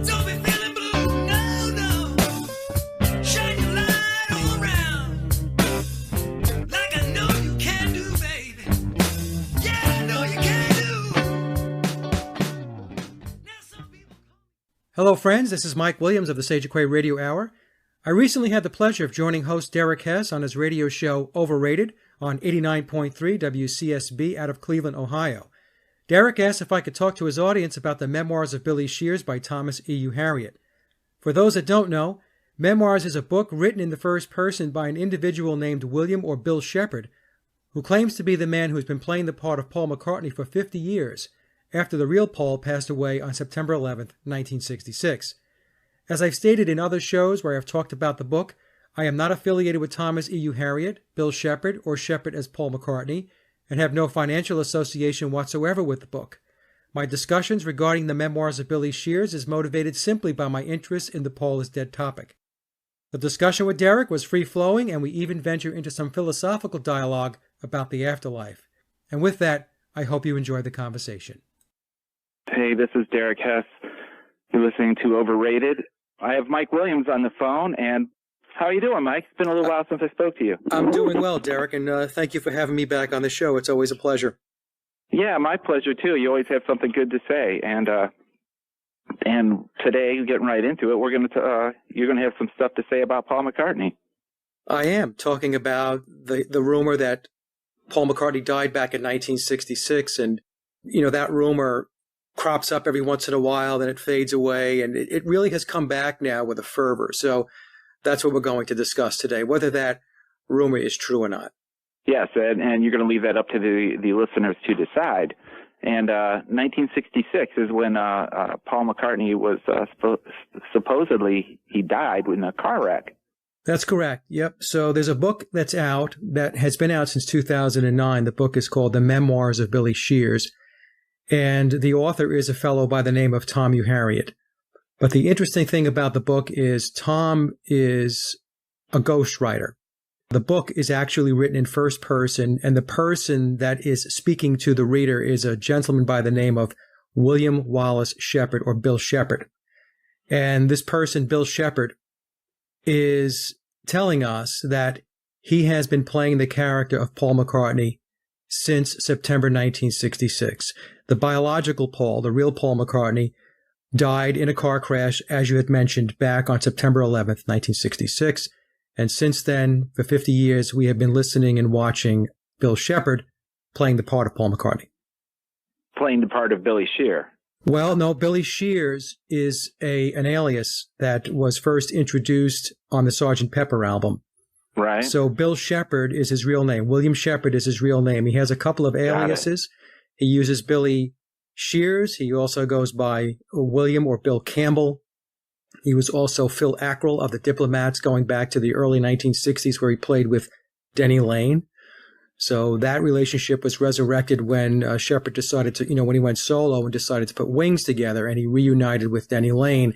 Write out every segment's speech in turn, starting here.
Don't be feeling blue, no, no. Shine your light all around, like I know you can do, baby. Yeah, I know you can do. Now some people... Hello, friends. This is Mike Williams of the Sage of Quay Radio Hour. I recently had the pleasure of joining host Derek Hess on his radio show Overrated on 89.3 WCSB out of Cleveland, Ohio. Derek asked if I could talk to his audience about the Memoirs of Billy Shears by Thomas E.U. Harriot. For those that don't know, Memoirs is a book written in the first person by an individual named William or Bill Shepherd, who claims to be the man who has been playing the part of Paul McCartney for 50 years, after the real Paul passed away on September 11, 1966. As I've stated in other shows where I've talked about the book, I am not affiliated with Thomas E.U. Harriot, Bill Shepherd, or Shepherd as Paul McCartney, and have no financial association whatsoever with the book. My discussions regarding the Memoirs of Billy Shears is motivated simply by my interest in the Paul is dead topic. The discussion with Derek was free-flowing, and we even venture into some philosophical dialogue about the afterlife. And with that, I hope you enjoy the conversation. Hey, this is Derek Hess. You're listening to Overrated. I have Mike Williams on the phone, and how are you doing, Mike? It's been a little while since I spoke to you. I'm doing well, Derek, and thank you for having me back on the show. It's always a pleasure. Yeah, my pleasure, too. You always have something good to say, and today, getting right into it, you're going to have some stuff to say about Paul McCartney. I am talking about the rumor that Paul McCartney died back in 1966, and, that rumor crops up every once in a while, then it fades away, and it really has come back now with a fervor. So that's what we're going to discuss today, whether that rumor is true or not. Yes, and you're going to leave that up to the listeners to decide. And 1966 is when Paul McCartney was supposedly he died in a car wreck. That's correct. Yep. So there's a book that's out that has been out since 2009. The book is called The Memoirs of Billy Shears. And the author is a fellow by the name of Tom E.U. Harriot. But the interesting thing about the book is Tom is a ghostwriter. The book is actually written in first person, and the person that is speaking to the reader is a gentleman by the name of William Wallace Shepherd, or Bill Shepherd. And this person, Bill Shepherd, is telling us that he has been playing the character of Paul McCartney since September 1966. The biological Paul, the real Paul McCartney, died in a car crash, as you had mentioned, back on September 11th, 1966. And since then, for 50 years, we have been listening and watching Bill Shepherd playing the part of Paul McCartney. Playing the part of Billy Shear. Well, no, Billy Shears is an alias that was first introduced on the Sgt. Pepper album. Right. So Bill Shepherd is his real name. William Shepherd is his real name. He has a couple of aliases. He uses Billy Shears. He also goes by William or Bill Campbell. He was also Phil Ackrell of the Diplomats going back to the early 1960s, where he played with Denny Lane. So that relationship was resurrected when Shepherd decided to, when he went solo and decided to put Wings together, and he reunited with Denny Lane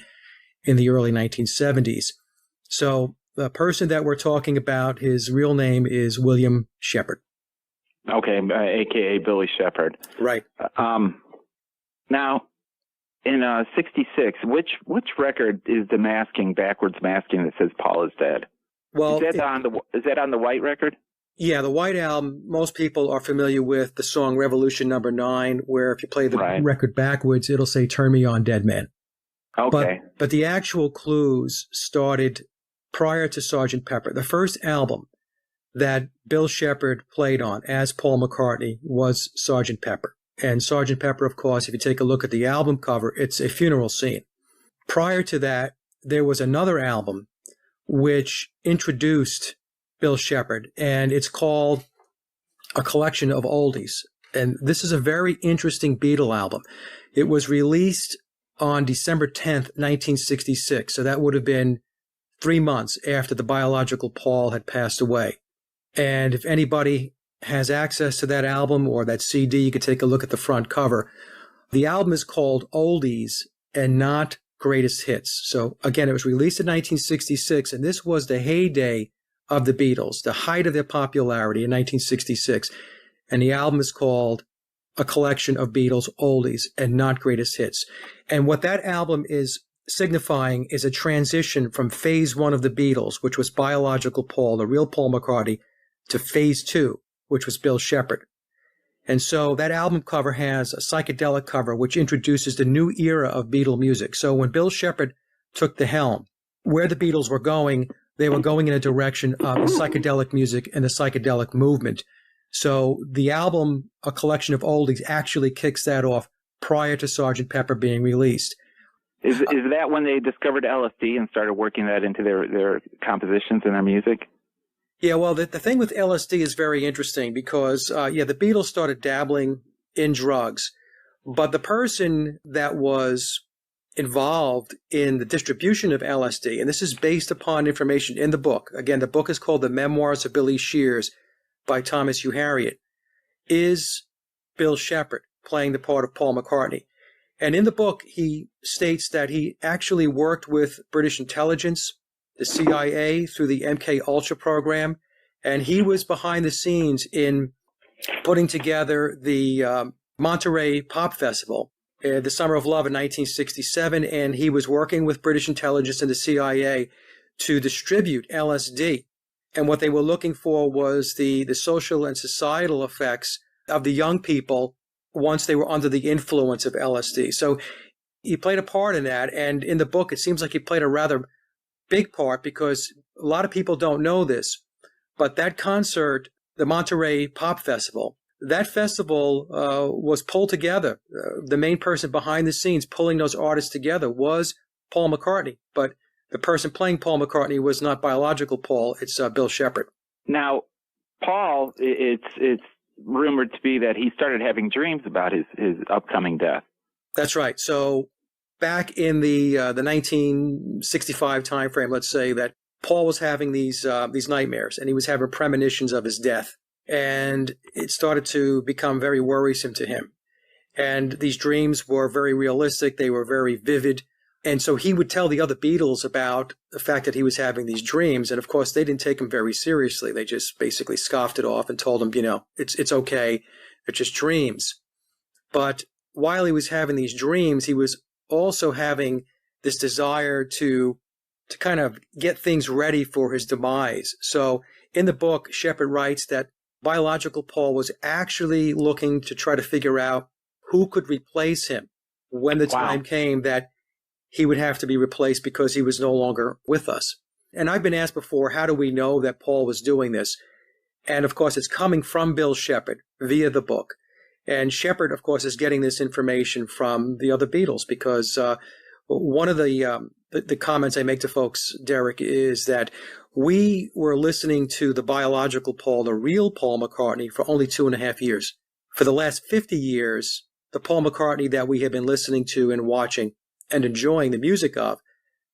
in the early 1970s. So the person that we're talking about, his real name is William Shepherd. Okay, a.k.a. Billy Shepherd. Right. Now, in 66, which record is the backwards masking that says Paul is dead? Well, is that on the White record? Yeah, the White Album. Most people are familiar with the song Revolution No. 9, where if you play the record backwards, it'll say "Turn Me On, Dead Man." Okay. But the actual clues started prior to Sgt. Pepper. The first album that Bill Shepherd played on as Paul McCartney was Sgt. Pepper. And Sgt. Pepper, of course, if you take a look at the album cover, it's a funeral scene. Prior to that, there was another album which introduced Bill Shepherd, and it's called A Collection of Oldies. And this is a very interesting Beatle album. It was released on December 10th, 1966. So that would have been 3 months after the biological Paul had passed away. And if anybody has access to that album or that CD, you could take a look at the front cover. The album is called Oldies and not Greatest Hits. So again, it was released in 1966, and this was the heyday of the Beatles, the height of their popularity in 1966. And the album is called A Collection of Beatles Oldies and not Greatest Hits. And what that album is signifying is a transition from phase one of the Beatles, which was biological Paul, the real Paul McCartney, to phase two, which was Bill Shepherd. And so that album cover has a psychedelic cover, which introduces the new era of Beatle music. So when Bill Shepherd took the helm, where the Beatles were going, they were going in a direction of psychedelic music and the psychedelic movement. So the album, a collection of oldies, actually kicks that off prior to Sgt. Pepper being released. Is that when they discovered LSD and started working that into their compositions and their music? Yeah, well, the thing with LSD is very interesting because, the Beatles started dabbling in drugs, but the person that was involved in the distribution of LSD, and this is based upon information in the book. Again, the book is called The Memoirs of Billy Shears by Thomas Hugh Harriott, is Bill Shepherd playing the part of Paul McCartney. And in the book, he states that he actually worked with British intelligence, the CIA, through the MK-Ultra program, and he was behind the scenes in putting together the Monterey Pop Festival, the Summer of Love in 1967, and he was working with British intelligence and the CIA to distribute LSD. And what they were looking for was the social and societal effects of the young people once they were under the influence of LSD. So he played a part in that, and in the book, it seems like he played a rather big part because a lot of people don't know this, but that concert, the Monterey Pop Festival, that festival was pulled together. The main person behind the scenes pulling those artists together was Paul McCartney, but the person playing Paul McCartney was not biological Paul, it's Bill Shepherd. Now, Paul, it's rumored to be that he started having dreams about his upcoming death. That's right. So back in the 1965 timeframe, let's say, that Paul was having these nightmares, and he was having premonitions of his death, and it started to become very worrisome to him. And these dreams were very realistic; they were very vivid, and so he would tell the other Beatles about the fact that he was having these dreams, and of course they didn't take him very seriously. They just basically scoffed it off and told him, it's okay, they're just dreams. But while he was having these dreams, he was also having this desire to kind of get things ready for his demise. So in the book, Shepherd writes that biological Paul was actually looking to try to figure out who could replace him when the time came that he would have to be replaced because he was no longer with us. And I've been asked before, how do we know that Paul was doing this? And of course, it's coming from Bill Shepherd via the book. And Shepherd, of course, is getting this information from the other Beatles because one of the comments I make to folks, Derek, is that we were listening to the biological Paul, the real Paul McCartney, for only 2.5 years. For the last 50 years, the Paul McCartney that we have been listening to and watching and enjoying the music of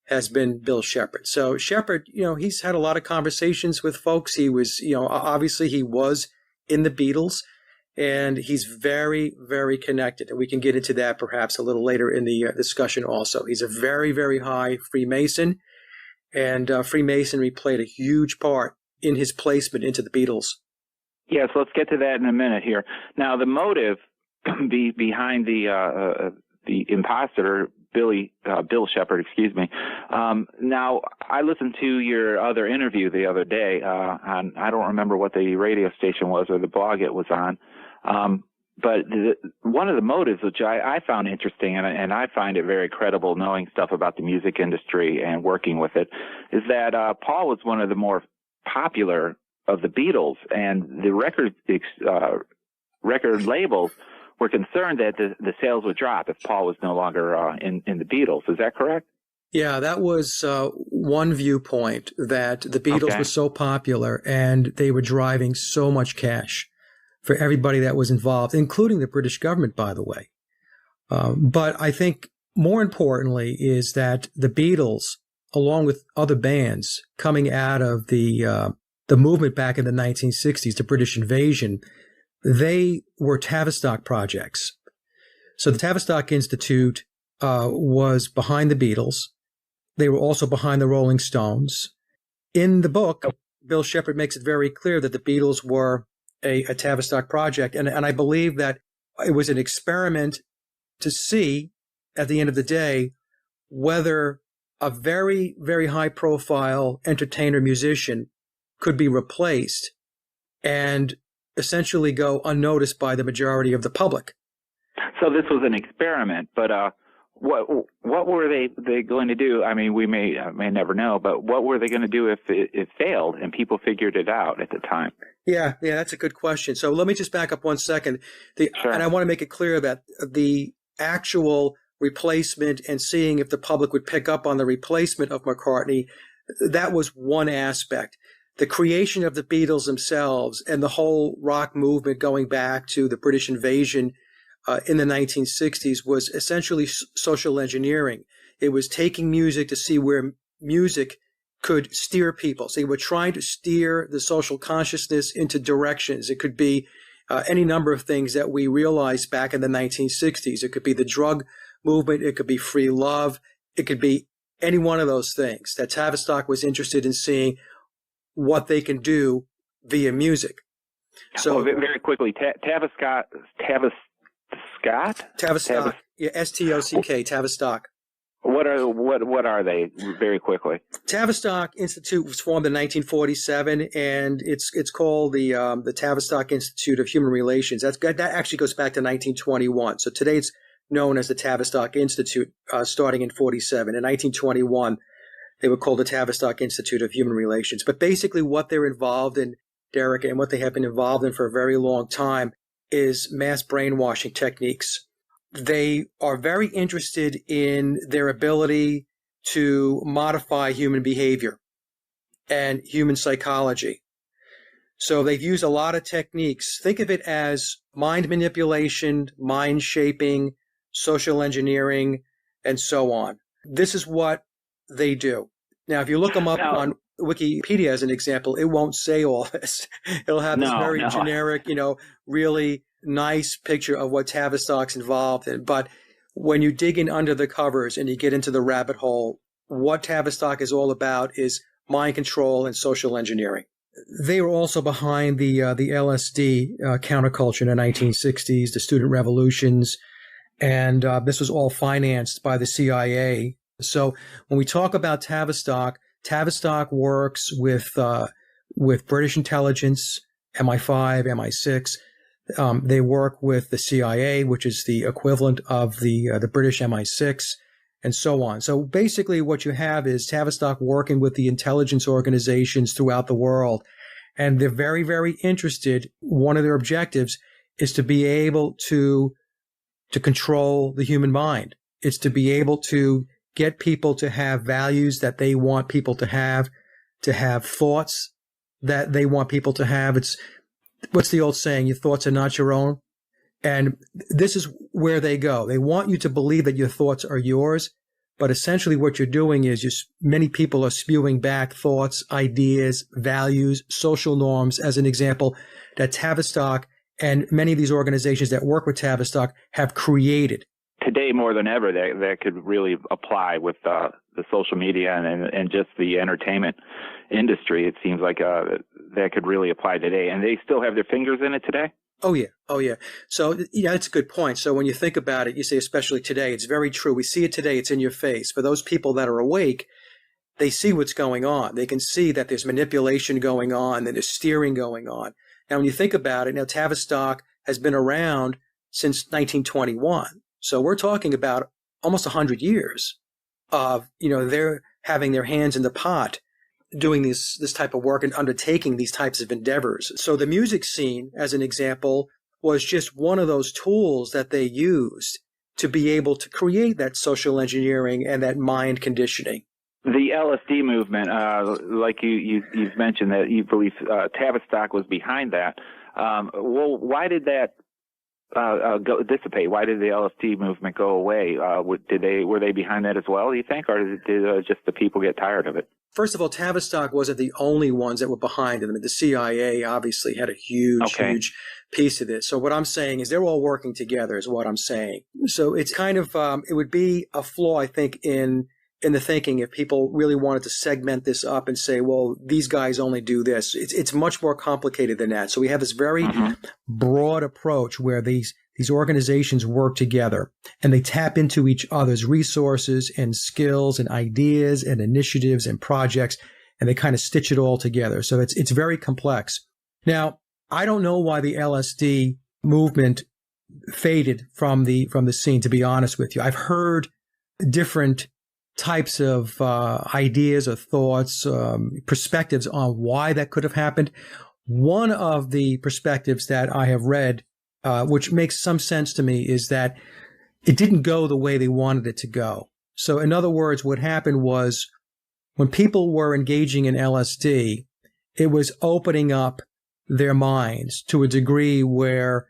has been Bill Shepherd. So Shepherd, he's had a lot of conversations with folks. He was, obviously he was in the Beatles, and he's very, very connected. And we can get into that perhaps a little later in the discussion also. He's a very, very high Freemason, and Freemasonry played a huge part in his placement into the Beatles. Yes, let's get to that in a minute here. Now, the motive behind the imposter, Bill Shepherd, excuse me. Now, I listened to your other interview the other day on, I don't remember what the radio station was or the blog it was on. But one of the motives, which I found interesting, and I find it very credible knowing stuff about the music industry and working with it, is that Paul was one of the more popular of the Beatles, and the record labels were concerned that the sales would drop if Paul was no longer in the Beatles. Is that correct? Yeah, that was one viewpoint, that the Beatles were so popular and they were driving so much cash for everybody that was involved, including the British government, by the way. But I think more importantly is that the Beatles, along with other bands coming out of the movement back in the 1960s, the British invasion, they were Tavistock projects. So the Tavistock Institute was behind the Beatles. They were also behind the Rolling Stones. In the book, Bill Shepherd makes it very clear that the Beatles were a Tavistock project. And I believe that it was an experiment to see, at the end of the day, whether a very, very high-profile entertainer musician could be replaced and essentially go unnoticed by the majority of the public. So this was an experiment, but what were they going to do? I mean, we may never know, but what were they going to do if it failed and people figured it out at the time? Yeah, that's a good question. So let me just back up 1 second. Sure. And I want to make it clear that the actual replacement and seeing if the public would pick up on the replacement of McCartney, that was one aspect. The creation of the Beatles themselves and the whole rock movement going back to the British invasion in the 1960s was essentially social engineering. It was taking music to see where music could steer people. So we're trying to steer the social consciousness into directions. It could be any number of things that we realized back in the 1960s. It could be the drug movement. It could be free love. It could be any one of those things that Tavistock was interested in seeing what they can do via music. So very quickly, Tavistock, yeah, S-T-O-C-K, Tavistock. What are they, very quickly? Tavistock Institute was formed in 1947, and it's called the Tavistock Institute of Human Relations. That actually goes back to 1921. So today it's known as the Tavistock Institute, starting in 47. In 1921, they were called the Tavistock Institute of Human Relations. But basically what they're involved in, Derek, and what they have been involved in for a very long time is mass brainwashing techniques. They are very interested in their ability to modify human behavior and human psychology. So they've used a lot of techniques. Think of it as mind manipulation, mind shaping, social engineering, and so on. This is what they do. Now, if you look them up on Wikipedia as an example, it won't say all this. It'll have this very generic, really nice picture of what Tavistock's involved in. But when you dig in under the covers and you get into the rabbit hole, what Tavistock is all about is mind control and social engineering. They were also behind the LSD counterculture in the 1960s, the student revolutions, and this was all financed by the CIA. So when we talk about Tavistock, Tavistock works with British intelligence, MI5, MI6. They work with the CIA, which is the equivalent of the British MI6, and so on. So basically what you have is Tavistock working with the intelligence organizations throughout the world. And they're very, very interested. One of their objectives is to be able to control the human mind. It's to be able to get people to have values that they want people to have thoughts that they want people to have. It's, what's the old saying? Your thoughts are not your own. And this is where they go. They want you to believe that your thoughts are yours, but essentially what you're doing is many people are spewing back thoughts, ideas, values, social norms, as an example, that Tavistock and many of these organizations that work with Tavistock have created. Today, more than ever, that could really apply with the social media and just the entertainment industry. It seems like that could really apply today. And they still have their fingers in it today? Oh, yeah. So, yeah, that's a good point. So when you think about it, you say especially today, it's very true. We see it today. It's in your face. For those people that are awake, they see what's going on. They can see that there's manipulation going on, that there's steering going on. Now, when you think about it, now Tavistock has been around since 1921. So we're talking about almost 100 years of, they're having their hands in the pot, doing this type of work and undertaking these types of endeavors. So the music scene, as an example, was just one of those tools that they used to be able to create that social engineering and that mind conditioning. The LSD movement, like you've mentioned that you believe Tavistock was behind that. Well, why did that dissipate? Why did the LSD movement go away? Were they behind that as well, do you think, or did just the people get tired of it? First of all, Tavistock wasn't the only ones that were behind it. I mean, the CIA obviously had a huge piece of this. So what I'm saying is they're all working together is what I'm saying. So it's kind of, it would be a flaw, I think, in the thinking if people really wanted to segment this up and say, well, these guys only do this. It's much more complicated than that. So we have this very broad approach where these these organizations work together and they tap into each other's resources and skills and ideas and initiatives and projects, and they kind of stitch it all together. So it's very complex. Now, I don't know why the LSD movement faded from the scene, to be honest with you. I've heard different types of ideas or thoughts, perspectives on why that could have happened. One of the perspectives that I have read, which makes some sense to me, is that it didn't go the way they wanted it to go. So in other words, what happened was when people were engaging in LSD, it was opening up their minds to a degree where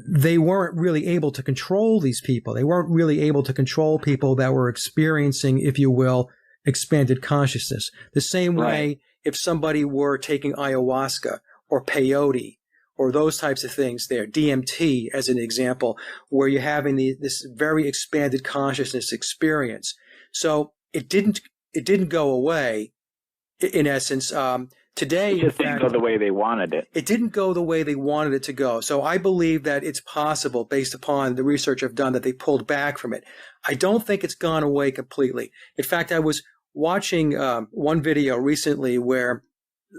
they weren't really able to control these people. They weren't really able to control people that were experiencing, if you will, expanded consciousness. The same way if somebody were taking ayahuasca or peyote or those types of things there, DMT as an example, where you're having this very expanded consciousness experience. So it didn't go away, in essence. Today, it just didn't go the way they wanted it. It didn't go the way they wanted it to go. So I believe that it's possible, based upon the research I've done, that they pulled back from it. I don't think it's gone away completely. In fact, I was watching one video recently where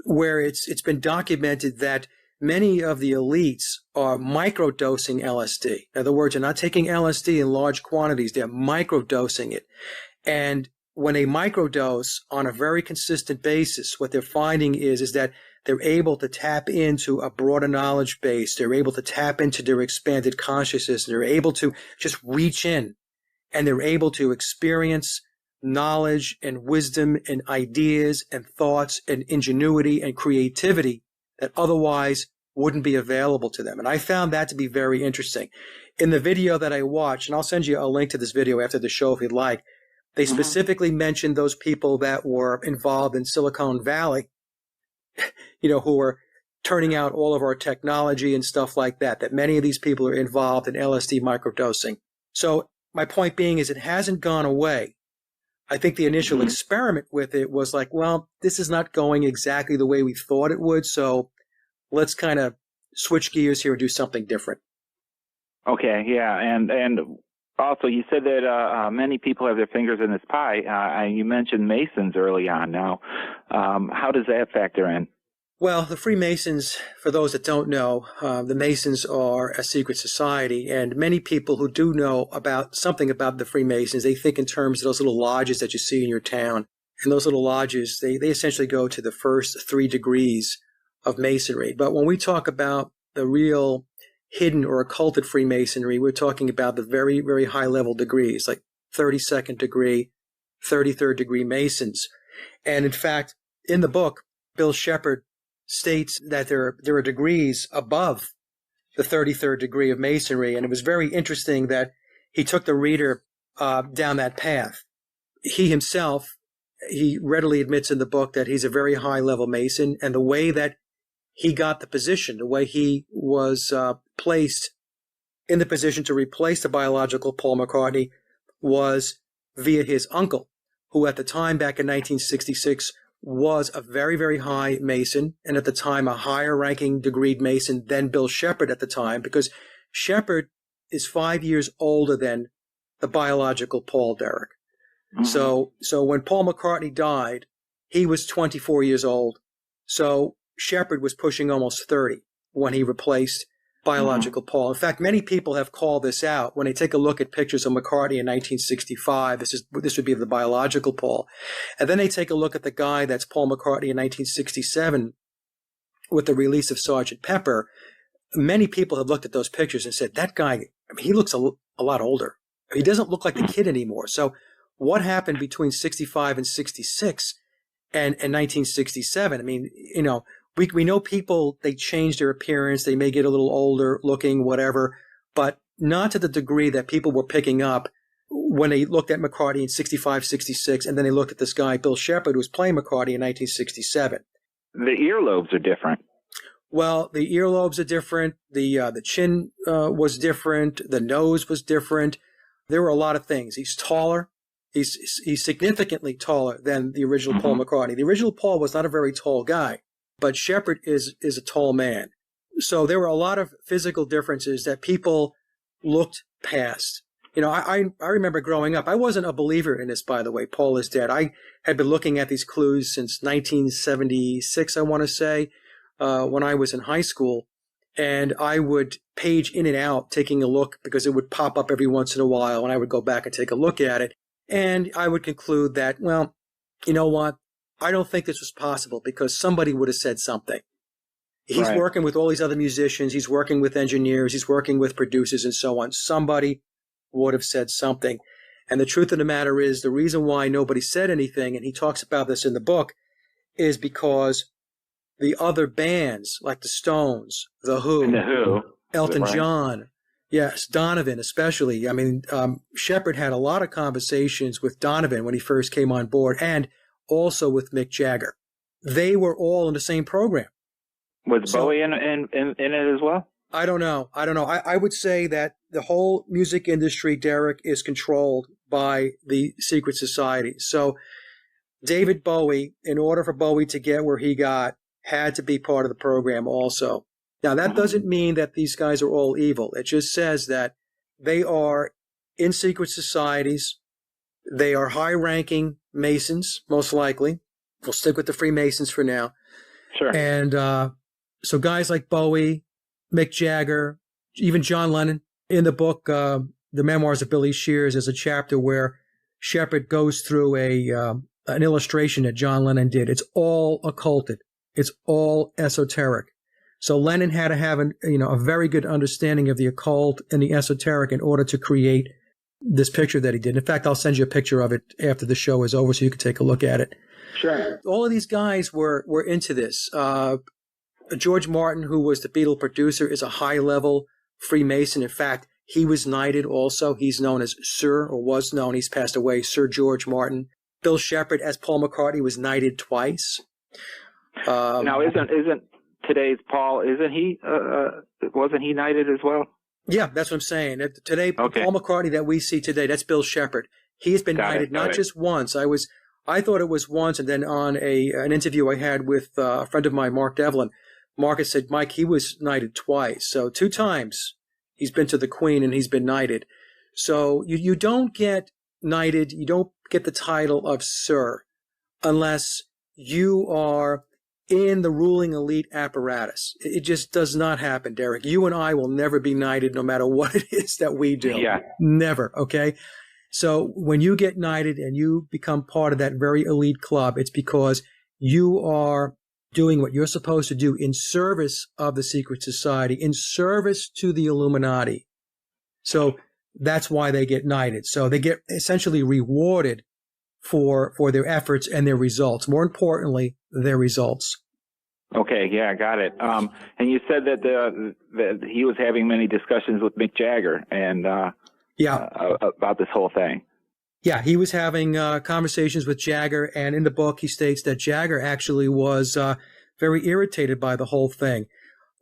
it's been documented that many of the elites are microdosing LSD. In other words, they're not taking LSD in large quantities. They're microdosing it. And when they microdose on a very consistent basis, what they're finding is that they're able to tap into a broader knowledge base. They're able to tap into their expanded consciousness. They're able to just reach in, and they're able to experience knowledge and wisdom and ideas and thoughts and ingenuity and creativity that otherwise wouldn't be available to them. And I found that to be very interesting. In the video that I watched, and I'll send you a link to this video after the show if you'd like, they specifically mentioned those people that were involved in Silicon Valley, who were turning out all of our technology and stuff like that, that many of these people are involved in LSD microdosing. So my point being is it hasn't gone away. I think the initial experiment with it was like, well, this is not going exactly the way we thought it would, so let's kind of switch gears here and do something different. Okay, yeah, and also, you said that many people have their fingers in this pie. And you mentioned Masons early on. Now, how does that factor in? Well, the Freemasons, for those that don't know, the Masons are a secret society, and many people who do know about something about the Freemasons, they think in terms of those little lodges that you see in your town. And those little lodges, they essentially go to the first 3 degrees of Masonry. But when we talk about the real hidden or occulted Freemasonry, we're talking about the very, very high-level degrees, like 32nd degree, 33rd degree Masons. And in fact, in the book, Bill Shepard states that there are degrees above the 33rd degree of Masonry, and it was very interesting that he took the reader down that path. He himself, he readily admits in the book that he's a very high-level Mason, and the way that he got the position, the way he was placed in the position to replace the biological Paul McCartney was via his uncle, who at the time, back in 1966, was a very, very high Mason, and at the time a higher ranking degreed Mason than Bill Shepard at the time, because Shepard is 5 years older than the biological Paul Derek. So when Paul McCartney died, he was 24 years old. So Shepard was pushing almost 30 when he replaced biological Paul. In fact, many people have called this out when they take a look at pictures of McCartney in 1965. This would be the biological Paul. And then they take a look at the guy that's Paul McCartney in 1967 with the release of Sgt. Pepper. Many people have looked at those pictures and said, that guy, he looks a lot older. He doesn't look like the kid anymore. So what happened between 65 and 66 and 1967? I mean, we know people, they change their appearance, they may get a little older looking, whatever, but not to the degree that people were picking up when they looked at McCartney in 65, 66, and then they looked at this guy, Bill Shepard, who was playing McCartney in 1967. The earlobes are different. Well, the earlobes are different, the chin was different, the nose was different. There were a lot of things. He's taller. He's significantly taller than the original Paul McCartney. The original Paul was not a very tall guy, but Shepard is a tall man. So there were a lot of physical differences that people looked past. I remember growing up. I wasn't a believer in this, by the way. Paul is dead. I had been looking at these clues since 1976, I want to say, when I was in high school. And I would page in and out taking a look because it would pop up every once in a while, and I would go back and take a look at it. And I would conclude that, well, you know what? I don't think this was possible because somebody would have said something. He's working with all these other musicians. He's working with engineers. He's working with producers and so on. Somebody would have said something. And the truth of the matter is the reason why nobody said anything, and he talks about this in the book, is because the other bands like the Stones, The Who, Elton John, yes, Donovan especially. I mean, Shepard had a lot of conversations with Donovan when he first came on board and also with Mick Jagger. They were all in the same program. Was Bowie in it as well? I don't know. I would say that the whole music industry, Derek, is controlled by the secret society. So David Bowie, in order for Bowie to get where he got, had to be part of the program also. Now, that doesn't mean that these guys are all evil. It just says that they are in secret societies. They are high-ranking Masons, most likely. We'll stick with the Freemasons for now. Sure. And so guys like Bowie, Mick Jagger, even John Lennon. In the book, The Memoirs of Billy Shears, there's a chapter where Shepard goes through an illustration that John Lennon did. It's all occulted. It's all esoteric. So Lennon had to have a very good understanding of the occult and the esoteric in order to create this picture that he did. In fact, I'll send you a picture of it after the show is over so you can take a look at it. Sure. All of these guys were into this. George Martin, who was the Beatle producer, is a high-level Freemason. In fact, he was knighted also. He's known as Sir, or was known. He's passed away, Sir George Martin. Bill Shepard, as Paul McCartney, was knighted twice. Now, isn't today's Paul? Isn't he? Wasn't he knighted as well? Yeah, that's what I'm saying. Today, Paul McCartney that we see today, that's Bill Shepard. He's been knighted not just once. I thought it was once, and then on an interview I had with a friend of mine, Mark Devlin, Marcus said, Mike, he was knighted twice. So 2 times he's been to the Queen and he's been knighted. So you don't get knighted, you don't get the title of Sir unless you are in the ruling elite apparatus. It just does not happen, Derek. You and I will never be knighted no matter what it is that we do. Yeah. Never, okay? So when you get knighted and you become part of that very elite club, it's because you are doing what you're supposed to do in service of the secret society, in service to the Illuminati. So that's why they get knighted. So they get essentially rewarded for their efforts and their results. More importantly, their results. Okay, yeah, got it. And you said that he was having many discussions with Mick Jagger and about this whole thing. Yeah, he was having conversations with Jagger, and in the book he states that Jagger actually was very irritated by the whole thing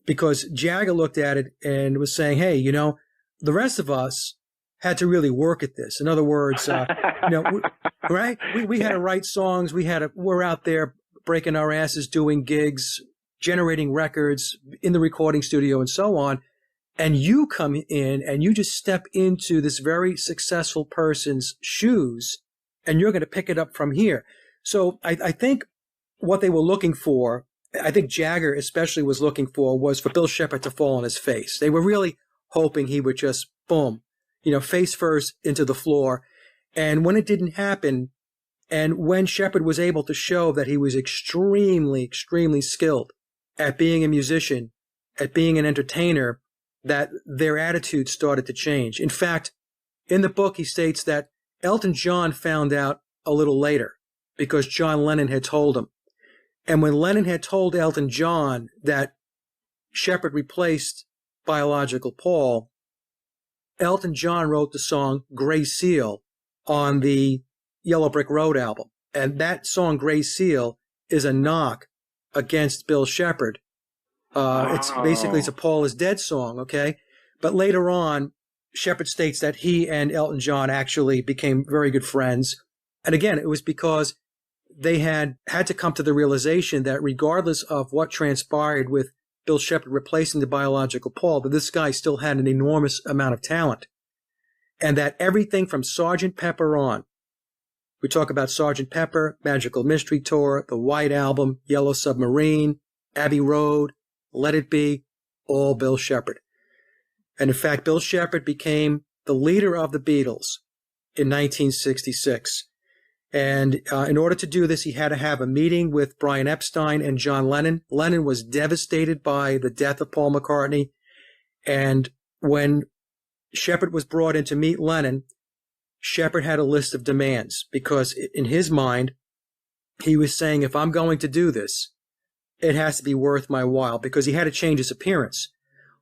because Jagger looked at it and was saying, hey, the rest of us had to really work at this. In other words, right? We had to write songs. We're out there breaking our asses, doing gigs, generating records in the recording studio and so on. And you come in and you just step into this very successful person's shoes and you're going to pick it up from here. So I think what they were looking for, I think Jagger especially was looking for, was for Bill Shepard to fall on his face. They were really hoping he would just, boom, face first into the floor. And when it didn't happen, and when Shepard was able to show that he was extremely, extremely skilled at being a musician, at being an entertainer, that their attitude started to change. In fact, in the book, he states that Elton John found out a little later because John Lennon had told him. And when Lennon had told Elton John that Shepard replaced biological Paul, Elton John wrote the song Gray Seal on the Yellow Brick Road album. And that song, Gray Seal, is a knock against Bill Shepard. It's a Paul is Dead song, okay? But later on, Shepard states that he and Elton John actually became very good friends. And again, it was because they had to come to the realization that regardless of what transpired with Bill Shepherd replacing the biological Paul, that this guy still had an enormous amount of talent. And that everything from Sgt. Pepper on, we talk about Sgt. Pepper, Magical Mystery Tour, The White Album, Yellow Submarine, Abbey Road, Let It Be, all Bill Shepherd. And in fact, Bill Shepherd became the leader of the Beatles in 1966. And in order to do this, he had to have a meeting with Brian Epstein and John Lennon. Lennon was devastated by the death of Paul McCartney. And when Shepherd was brought in to meet Lennon, Shepherd had a list of demands because in his mind, he was saying, if I'm going to do this, it has to be worth my while, because he had to change his appearance.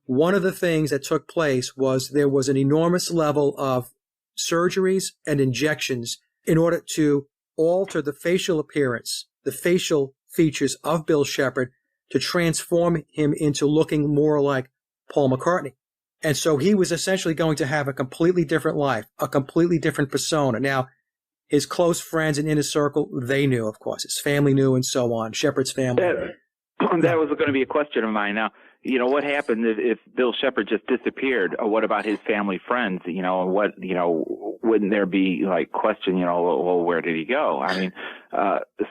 One of the things that took place was there was an enormous level of surgeries and injections in order to alter the facial appearance, the facial features of Bill Shepherd, to transform him into looking more like Paul McCartney. And so he was essentially going to have a completely different life, a completely different persona. Now, his close friends and inner circle, they knew, of course. His family knew and so on, Shepherd's family. That was going to be a question of mine. Now, what happened if Bill Shepherd just disappeared? Or what about his family friends? Wouldn't there be like question, well, where did he go? I mean,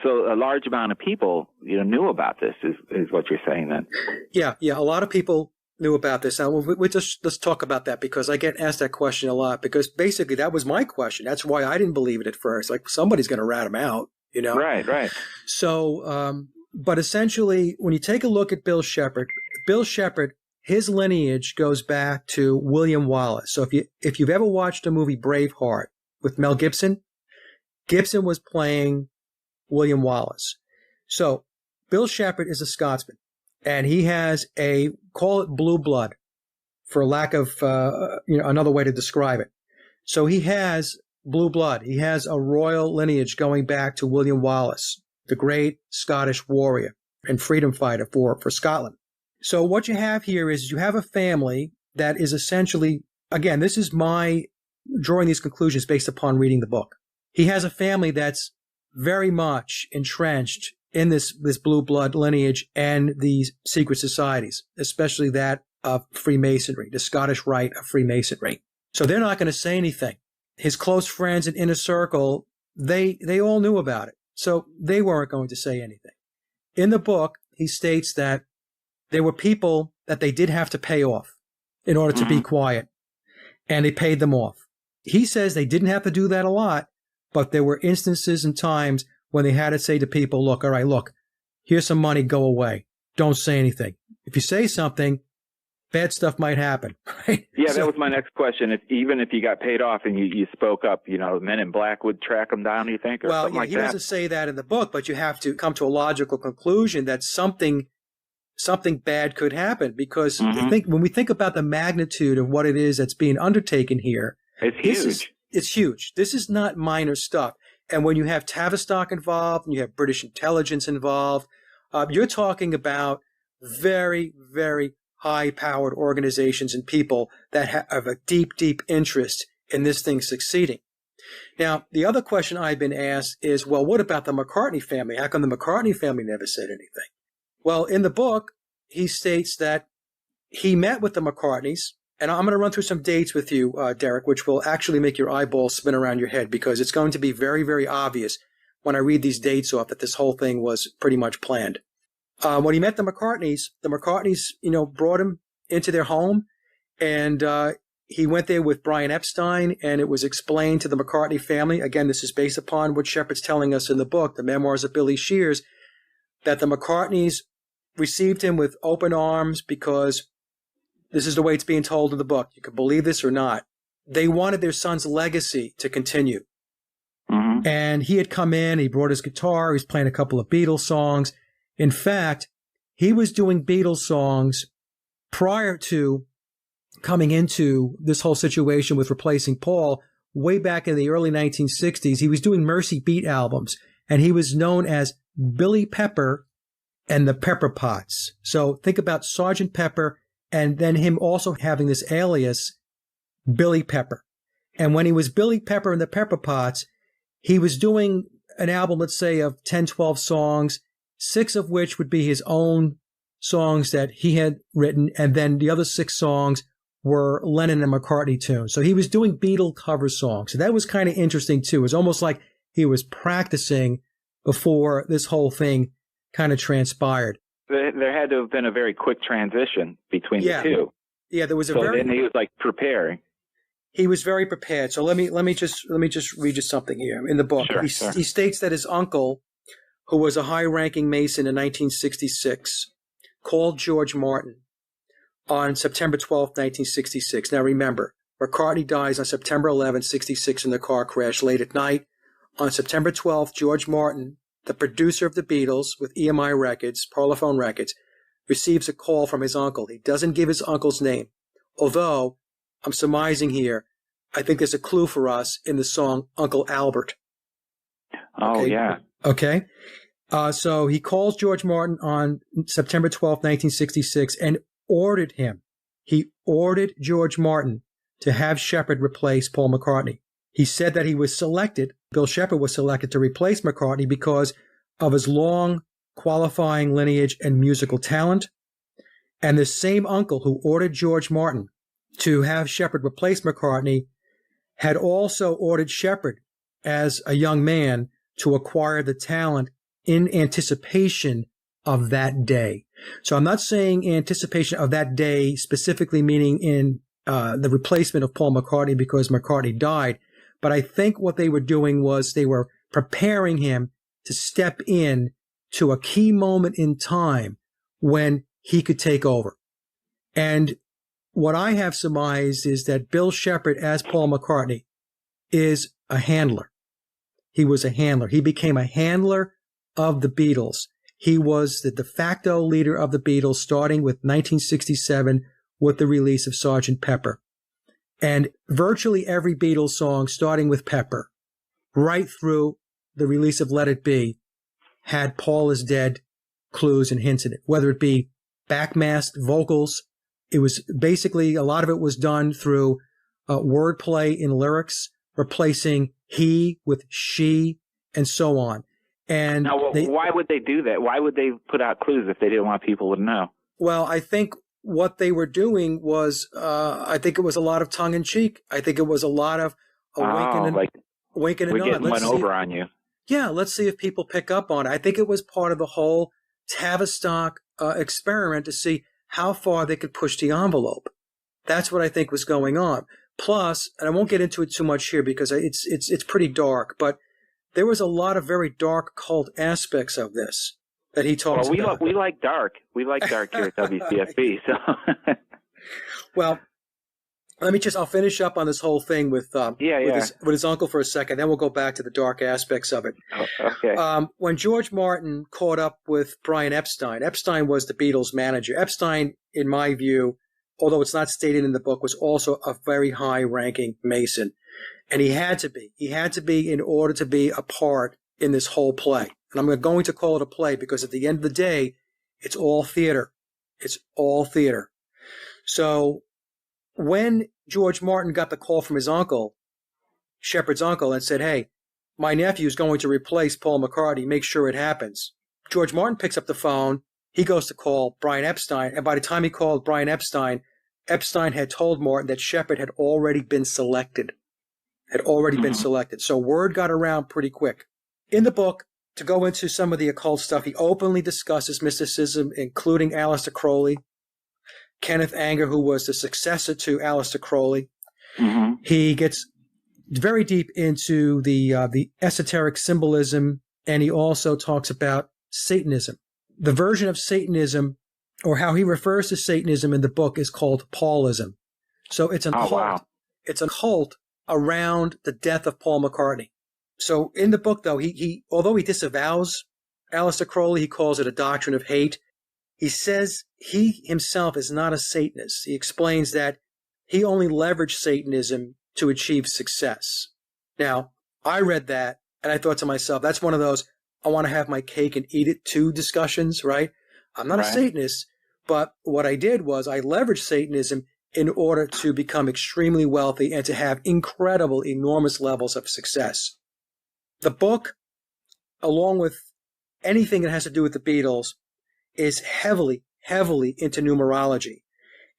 so a large amount of people, knew about this is what you're saying then. Yeah. A lot of people knew about this. Now, let's talk about that, because I get asked that question a lot, because basically that was my question. That's why I didn't believe it at first. Like, somebody's going to rat him out, Right. So, but essentially, when you take a look at Bill Shepherd, his lineage goes back to William Wallace. So if you've ever watched the movie Braveheart with Mel Gibson, Gibson was playing William Wallace. So Bill Shepherd is a Scotsman, and he has call it blue blood, for lack of another way to describe it. So he has blue blood. He has a royal lineage going back to William Wallace, the great Scottish warrior and freedom fighter for Scotland. So what you have here is you have a family that is essentially, again, this is my drawing these conclusions based upon reading the book. He has a family that's very much entrenched in this blue blood lineage and these secret societies, especially that of Freemasonry, the Scottish Rite of Freemasonry. So they're not going to say anything. His close friends and inner circle, they all knew about it. So they weren't going to say anything. In the book, he states that there were people that they did have to pay off in order to be quiet, and they paid them off. He says they didn't have to do that a lot, but there were instances and times when they had to say to people, look, here's some money, go away. Don't say anything. If you say something, bad stuff might happen. Right? Yeah, that was my next question. Even if you got paid off and you spoke up, Men in Black would track them down, you think? Or something like he that? doesn't say that in the book, but you have to come to a logical conclusion that something bad could happen, because when we think about the magnitude of what it is that's being undertaken here, it's huge. It's huge. This is not minor stuff. And when you have Tavistock involved and you have British intelligence involved, you're talking about very, very high-powered organizations and people that have a deep, deep interest in this thing succeeding. Now, the other question I've been asked is, well, what about the McCartney family? How come the McCartney family never said anything? Well, in the book, he states that he met with the McCartneys, and I'm going to run through some dates with you, Derek, which will actually make your eyeballs spin around your head, because it's going to be very, very obvious when I read these dates off that this whole thing was pretty much planned. When he met the McCartneys, brought him into their home, and he went there with Brian Epstein, and it was explained to the McCartney family. Again, this is based upon what Shepherd's telling us in the book, The Memoirs of Billy Shears, that the McCartneys received him with open arms, because this is the way it's being told in the book. You can believe this or not. They wanted their son's legacy to continue. Mm-hmm. And he had come in, he brought his guitar, he was playing a couple of Beatles songs. In fact, he was doing Beatles songs prior to coming into this whole situation with replacing Paul. Way back in the early 1960s, he was doing Mercy Beat albums, and he was known as Billy Pepper and the Pepper Pots. So think about Sgt. Pepper, and then him also having this alias, Billy Pepper. And when he was Billy Pepper and the Pepper Pots, he was doing an album, let's say, of 10, 12 songs, 6 of which would be his own songs that he had written, and then the other 6 songs were Lennon and McCartney tunes. So he was doing Beatle cover songs. So that was kind of interesting too. It was almost like he was practicing before this whole thing kind of transpired. There had to have been a very quick transition between the two. Yeah, there was then he was like preparing. He was very prepared. So let me just read you something here in the book. Sure, he states that his uncle, who was a high-ranking Mason in 1966, called George Martin on September 12, 1966. Now remember, McCartney dies on September 11, 66 in the car crash late at night. On September 12th, George Martin, the producer of the Beatles with EMI Records, Parlophone Records, receives a call from his uncle. He doesn't give his uncle's name, although I'm surmising here, I think there's a clue for us in the song Uncle Albert. Oh, okay? yeah. Okay. So he calls George Martin on September 12th, 1966, and ordered him. He ordered George Martin to have Shepherd replace Paul McCartney. He said that he was selected, Bill Shepherd was selected to replace McCartney because of his long qualifying lineage and musical talent. And the same uncle who ordered George Martin to have Shepherd replace McCartney had also ordered Shepherd as a young man to acquire the talent in anticipation of that day. So I'm not saying anticipation of that day specifically meaning in the replacement of Paul McCartney because McCartney died, but I think what they were doing was they were preparing him to step in to a key moment in time when he could take over. And what I have surmised is that Bill Shepherd as Paul McCartney is a handler. He was a handler. He became a handler of the Beatles. He was the de facto leader of the Beatles starting with 1967 with the release of Sgt. Pepper. And virtually every Beatles song starting with Pepper right through the release of Let It Be had Paul is Dead clues and hints in it, whether it be backmasked vocals. It was basically, a lot of it was done through wordplay in lyrics, replacing he with she and so on. And now, why would they do that? Why would they put out clues if they didn't want people to know? Well, I think what they were doing was, I think it was a lot of tongue in cheek. I think it was a lot of wink and a nod. We're getting one over on you. Yeah, let's see if people pick up on it. I think it was part of the whole Tavistock experiment to see how far they could push the envelope. That's what I think was going on. Plus, and I won't get into it too much here because it's pretty dark, but there was a lot of very dark cult aspects of this that he talks about. We like dark. We like dark here at WCFB. So, well, I'll finish up on this whole thing with his uncle for a second. Then we'll go back to the dark aspects of it. Oh, okay. When George Martin caught up with Brian Epstein was the Beatles' manager. Epstein, in my view, although it's not stated in the book, was also a very high-ranking Mason. And he had to be. He had to be in order to be a part in this whole play. And I'm going to call it a play because at the end of the day, it's all theater. It's all theater. So when George Martin got the call from his uncle, Shepherd's uncle, and said, hey, my nephew's going to replace Paul McCartney, make sure it happens. George Martin picks up the phone. He goes to call Brian Epstein. And by the time he called Brian Epstein, Epstein had told Martin that Shepherd had already been selected. So word got around pretty quick. In the book, to go into some of the occult stuff, he openly discusses mysticism, including Aleister Crowley, Kenneth Anger, who was the successor to Aleister Crowley. Mm-hmm. He gets very deep into the esoteric symbolism, and he also talks about Satanism. The version of Satanism, or how he refers to Satanism in the book, is called Paulism. So it's a cult. Wow. It's a cult around the death of Paul McCartney. So in the book, though, he although he disavows Aleister Crowley, he calls it a doctrine of hate. He says he himself is not a Satanist. He explains that he only leveraged Satanism to achieve success. Now, I read that, and I thought to myself, that's one of those, I want to have my cake and eat it too discussions, right? I'm not a Satanist, but what I did was I leveraged Satanism in order to become extremely wealthy and to have incredible, enormous levels of success. The book, along with anything that has to do with the Beatles, is heavily, heavily into numerology.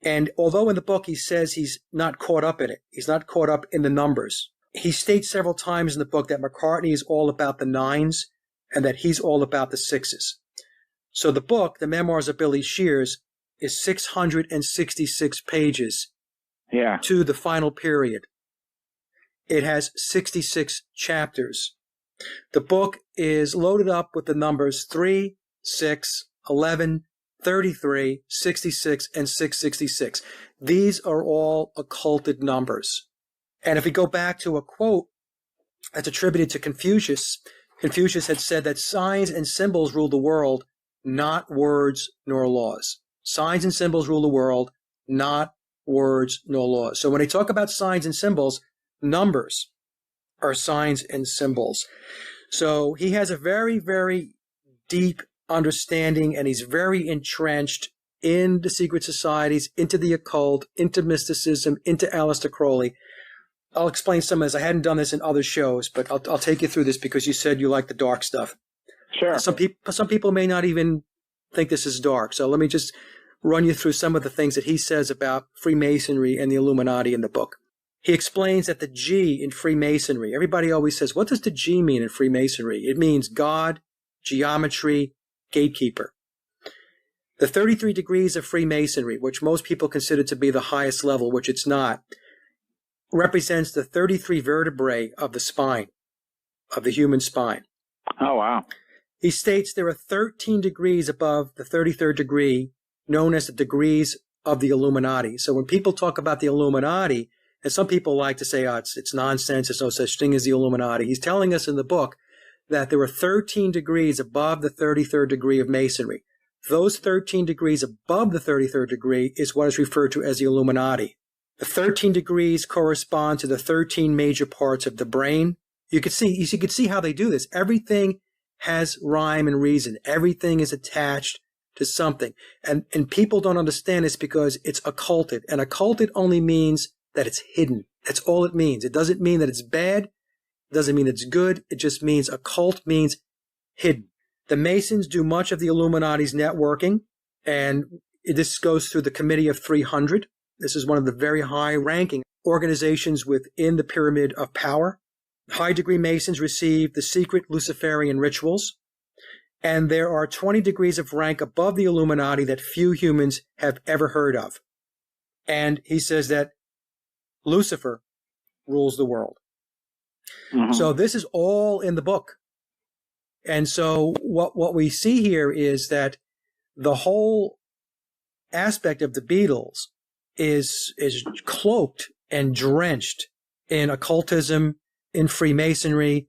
And although in the book he says he's not caught up in it, he's not caught up in the numbers, he states several times in the book that McCartney is all about the nines and that he's all about the sixes. So the book, The Memoirs of Billy Shears, is 666 pages to the final period. It has 66 chapters. The book is loaded up with the numbers 3, 6, 11, 33, 66, and 666. These are all occulted numbers. And if we go back to a quote that's attributed to Confucius, Confucius had said that signs and symbols rule the world, not words nor laws. Signs and symbols rule the world, not words nor laws. So when they talk about signs and symbols, numbers are signs and symbols. So he has a very, very deep understanding, and he's very entrenched in the secret societies, into the occult, into mysticism, into Aleister Crowley. I'll explain some of this. I hadn't done this in other shows, but I'll take you through this because you said you like the dark stuff. Sure. Some people may not even think this is dark. So let me just run you through some of the things that he says about Freemasonry and the Illuminati in the book. He explains that the G in Freemasonry, everybody always says, what does the G mean in Freemasonry? It means God, geometry, gatekeeper. The 33 degrees of Freemasonry, which most people consider to be the highest level, which it's not, represents the 33 vertebrae of the spine, of the human spine. Oh, wow. He states there are 13 degrees above the 33rd degree, known as the degrees of the Illuminati. So when people talk about the Illuminati, and some people like to say, oh, it's nonsense, there's no such thing as the Illuminati. He's telling us in the book that there are 13 degrees above the 33rd degree of Masonry. Those 13 degrees above the 33rd degree is what is referred to as the Illuminati. The 13 degrees correspond to the 13 major parts of the brain. You can see how they do this. Everything has rhyme and reason. Everything is attached to something. And people don't understand this because it's occulted. And occulted only means that it's hidden. That's all it means. It doesn't mean that it's bad. It doesn't mean it's good. It just means occult means hidden. The Masons do much of the Illuminati's networking, and this goes through the Committee of 300. This is one of the very high-ranking organizations within the Pyramid of Power. High-degree Masons receive the secret Luciferian rituals, and there are 20 degrees of rank above the Illuminati that few humans have ever heard of. And he says that Lucifer rules the world. Mm-hmm. So this is all in the book. And so what we see here is that the whole aspect of the Beatles is cloaked and drenched in occultism, in Freemasonry,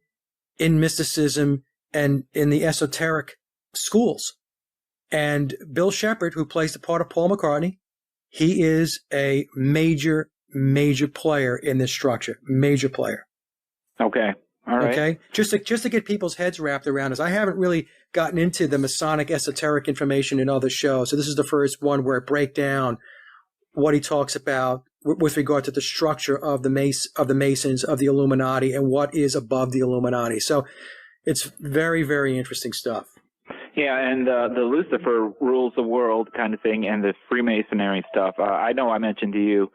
in mysticism, and in the esoteric schools. And Bill Shepherd, who plays the part of Paul McCartney, he is a major player in this structure. Major player. Okay. All right. Okay. Just to get people's heads wrapped around this. I haven't really gotten into the Masonic esoteric information in other shows. So this is the first one where I break down what he talks about with regard to the structure of the Masons, of the Illuminati, and what is above the Illuminati. So it's very, very interesting stuff. Yeah, and the Lucifer rules the world kind of thing, and the Freemasonry stuff. I know I mentioned to you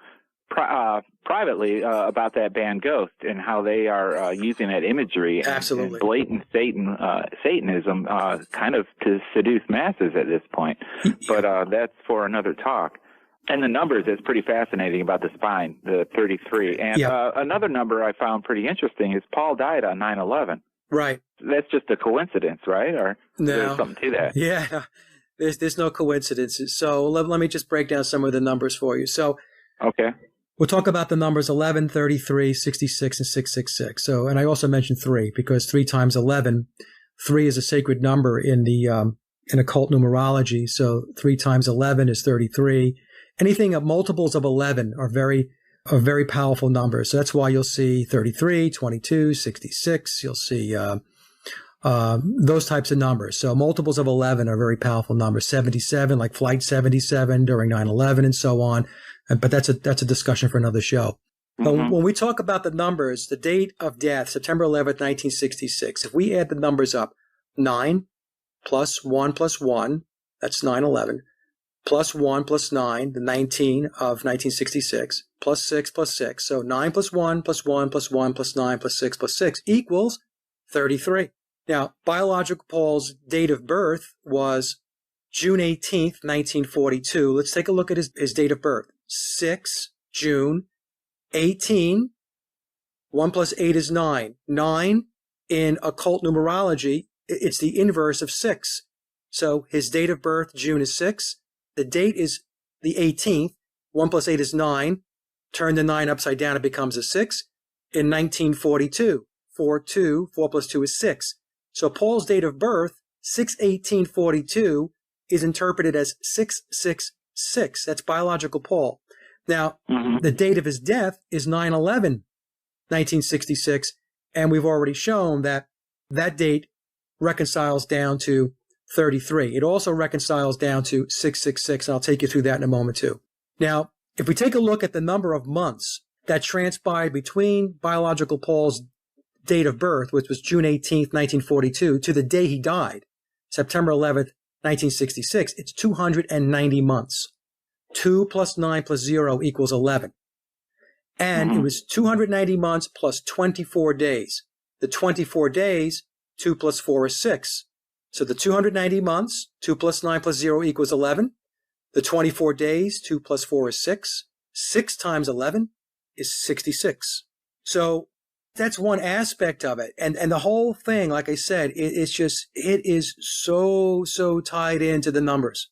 privately about that band Ghost and how they are using that imagery Absolutely. And blatant Satanism kind of to seduce masses at this point. But that's for another talk. And the numbers is pretty fascinating about the spine, the 33. And another number I found pretty interesting is Paul died on 9/11. Right. That's just a coincidence, right? Or there's something to that? Yeah, there's no coincidences. So let me just break down some of the numbers for you. So okay. We'll talk about the numbers 11, 33, 66, and 666. So, and I also mentioned 3 because 3 times 11, 3 is a sacred number in the in occult numerology. So 3 times 11 is 33. Anything of multiples of 11 are very powerful numbers. So that's why you'll see 33, 22, 66. You'll see those types of numbers. So multiples of 11 are very powerful numbers. 77, like Flight 77 during 9/11 and so on. But that's a discussion for another show. But when we talk about the numbers, the date of death, September 11th, 1966, if we add the numbers up, 9 plus 1 plus 1, that's 9/11, plus 1 plus 9, the 19 of 1966, plus 6 plus 6. So 9 plus 1 plus 1 plus 1 plus 9 plus 6 equals 33. Now, biological Paul's date of birth was June 18th, 1942. Let's take a look at his date of birth. 6 June 18. 1 plus 8 is 9. 9 in occult numerology, it's the inverse of 6. So his date of birth, June, is 6. The date is the 18th. 1 plus 8 is 9. Turn the 9 upside down, it becomes a 6. In 1942, 4 plus 2 is 6. So Paul's date of birth, 6/18/42, is interpreted as 666. That's biological Paul. Now, the date of his death is 9/11/1966, and we've already shown that that date reconciles down to 33. It also reconciles down to 666, and I'll take you through that in a moment too. Now, if we take a look at the number of months that transpired between biological Paul's date of birth, which was June 18th, 1942, to the day he died, September 11th, 1966, it's 290 months. 2 plus 9 plus 0 equals 11. And it was 290 months plus 24 days. The 24 days, 2 plus 4 is 6. So the 290 months, 2 plus 9 plus 0 equals 11. The 24 days, 2 plus 4 is 6. 6 times 11 is 66. So that's one aspect of it. And the whole thing, like I said, it is so tied into the numbers.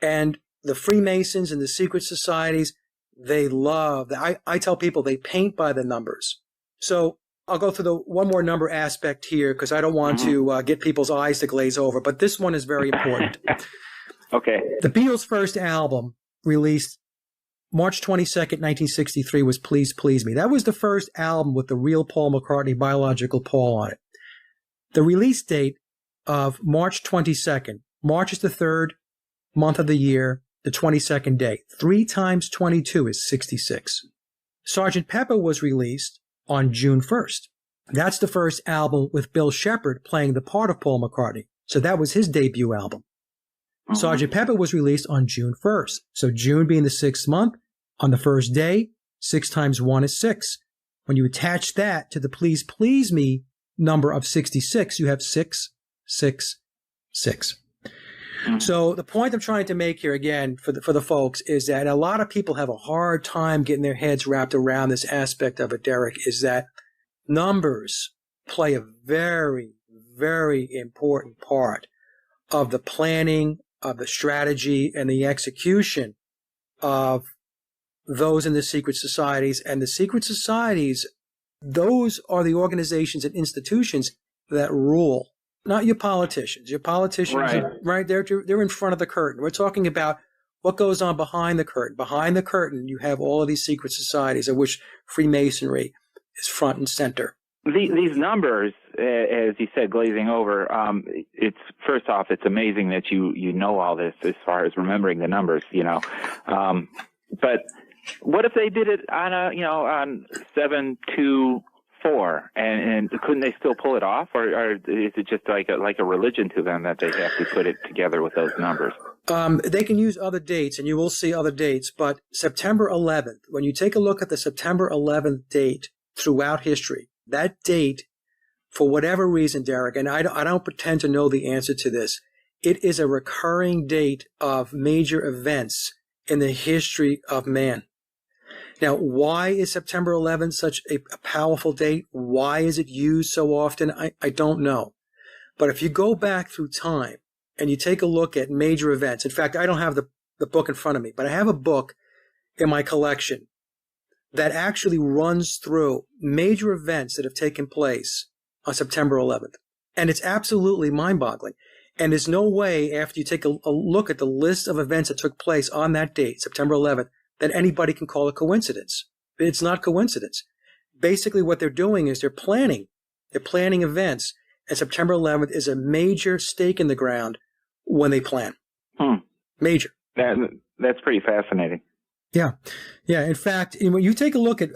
And the Freemasons and the secret societies, they love that. I tell people they paint by the numbers. So I'll go through the one more number aspect here because I don't want to get people's eyes to glaze over, but this one is very important. Okay. The Beatles' first album, released March 22nd, 1963, was Please Please Me. That was the first album with the real Paul McCartney, biological Paul, on it. The release date of March 22nd. March is the third month of the year, the 22nd day. 3 times 22 is 66. Sgt. Pepper was released on June 1st. That's the first album with Bill Shepherd playing the part of Paul McCartney. So that was his debut album. Sgt. Pepper was released on June 1st. So June being the 6th month, on the first day, 6 times 1 is 6. When you attach that to the Please Please Me number of 66, you have 666. So the point I'm trying to make here, again, for the folks, is that a lot of people have a hard time getting their heads wrapped around this aspect of it, Derek, is that numbers play a very, very important part of the planning, of the strategy, and the execution of those in the secret societies. And the secret societies, those are the organizations and institutions that rule. Not your politicians. Your politicians, right? They're in front of the curtain. We're talking about what goes on behind the curtain. Behind the curtain, you have all of these secret societies, of which Freemasonry is front and center. These numbers, as you said, glazing over. It's first off, it's amazing that you know all this as far as remembering the numbers. But what if they did it on on 7-2-4, and couldn't they still pull it off, or is it just like a religion to them that they have to put it together with those numbers? They can use other dates, and you will see other dates, but September 11th, when you take a look at the September 11th date throughout history, that date, for whatever reason, Derek, and I don't pretend to know the answer to this, it is a recurring date of major events in the history of man. Now, why is September 11th such a powerful date? Why is it used so often? I don't know. But if you go back through time and you take a look at major events, in fact, I don't have the book in front of me, but I have a book in my collection that actually runs through major events that have taken place on September 11th. And it's absolutely mind-boggling. And there's no way, after you take a look at the list of events that took place on that date, September 11th, that anybody can call a coincidence. It's not coincidence. Basically, what they're doing is they're planning events, and September 11th is a major stake in the ground when they plan. Major. That's pretty fascinating. Yeah. In fact, when you take a look at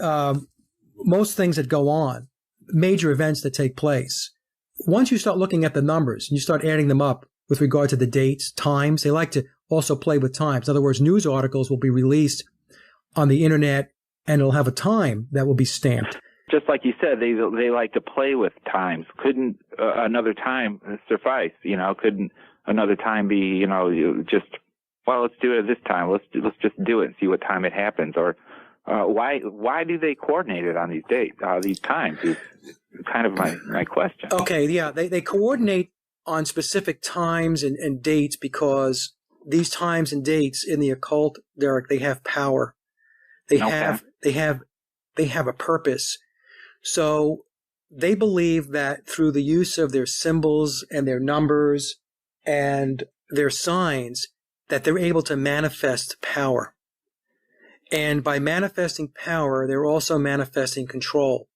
most things that go on, major events that take place, once you start looking at the numbers and you start adding them up with regard to the dates, times, they like to also play with times. In other words, news articles will be released on the internet and it'll have a time that will be stamped. Just like you said, they like to play with times. Couldn't another time suffice? Couldn't another time be? Let's do it at this time. Let's just do it and see what time it happens. Or why do they coordinate it on these dates, these times? Is kind of my question. Okay, yeah, they coordinate on specific times and dates because these times and dates in the occult, Derek, they have power. They have a purpose. So they believe that through the use of their symbols and their numbers and their signs, that they're able to manifest power. And by manifesting power, they're also manifesting control.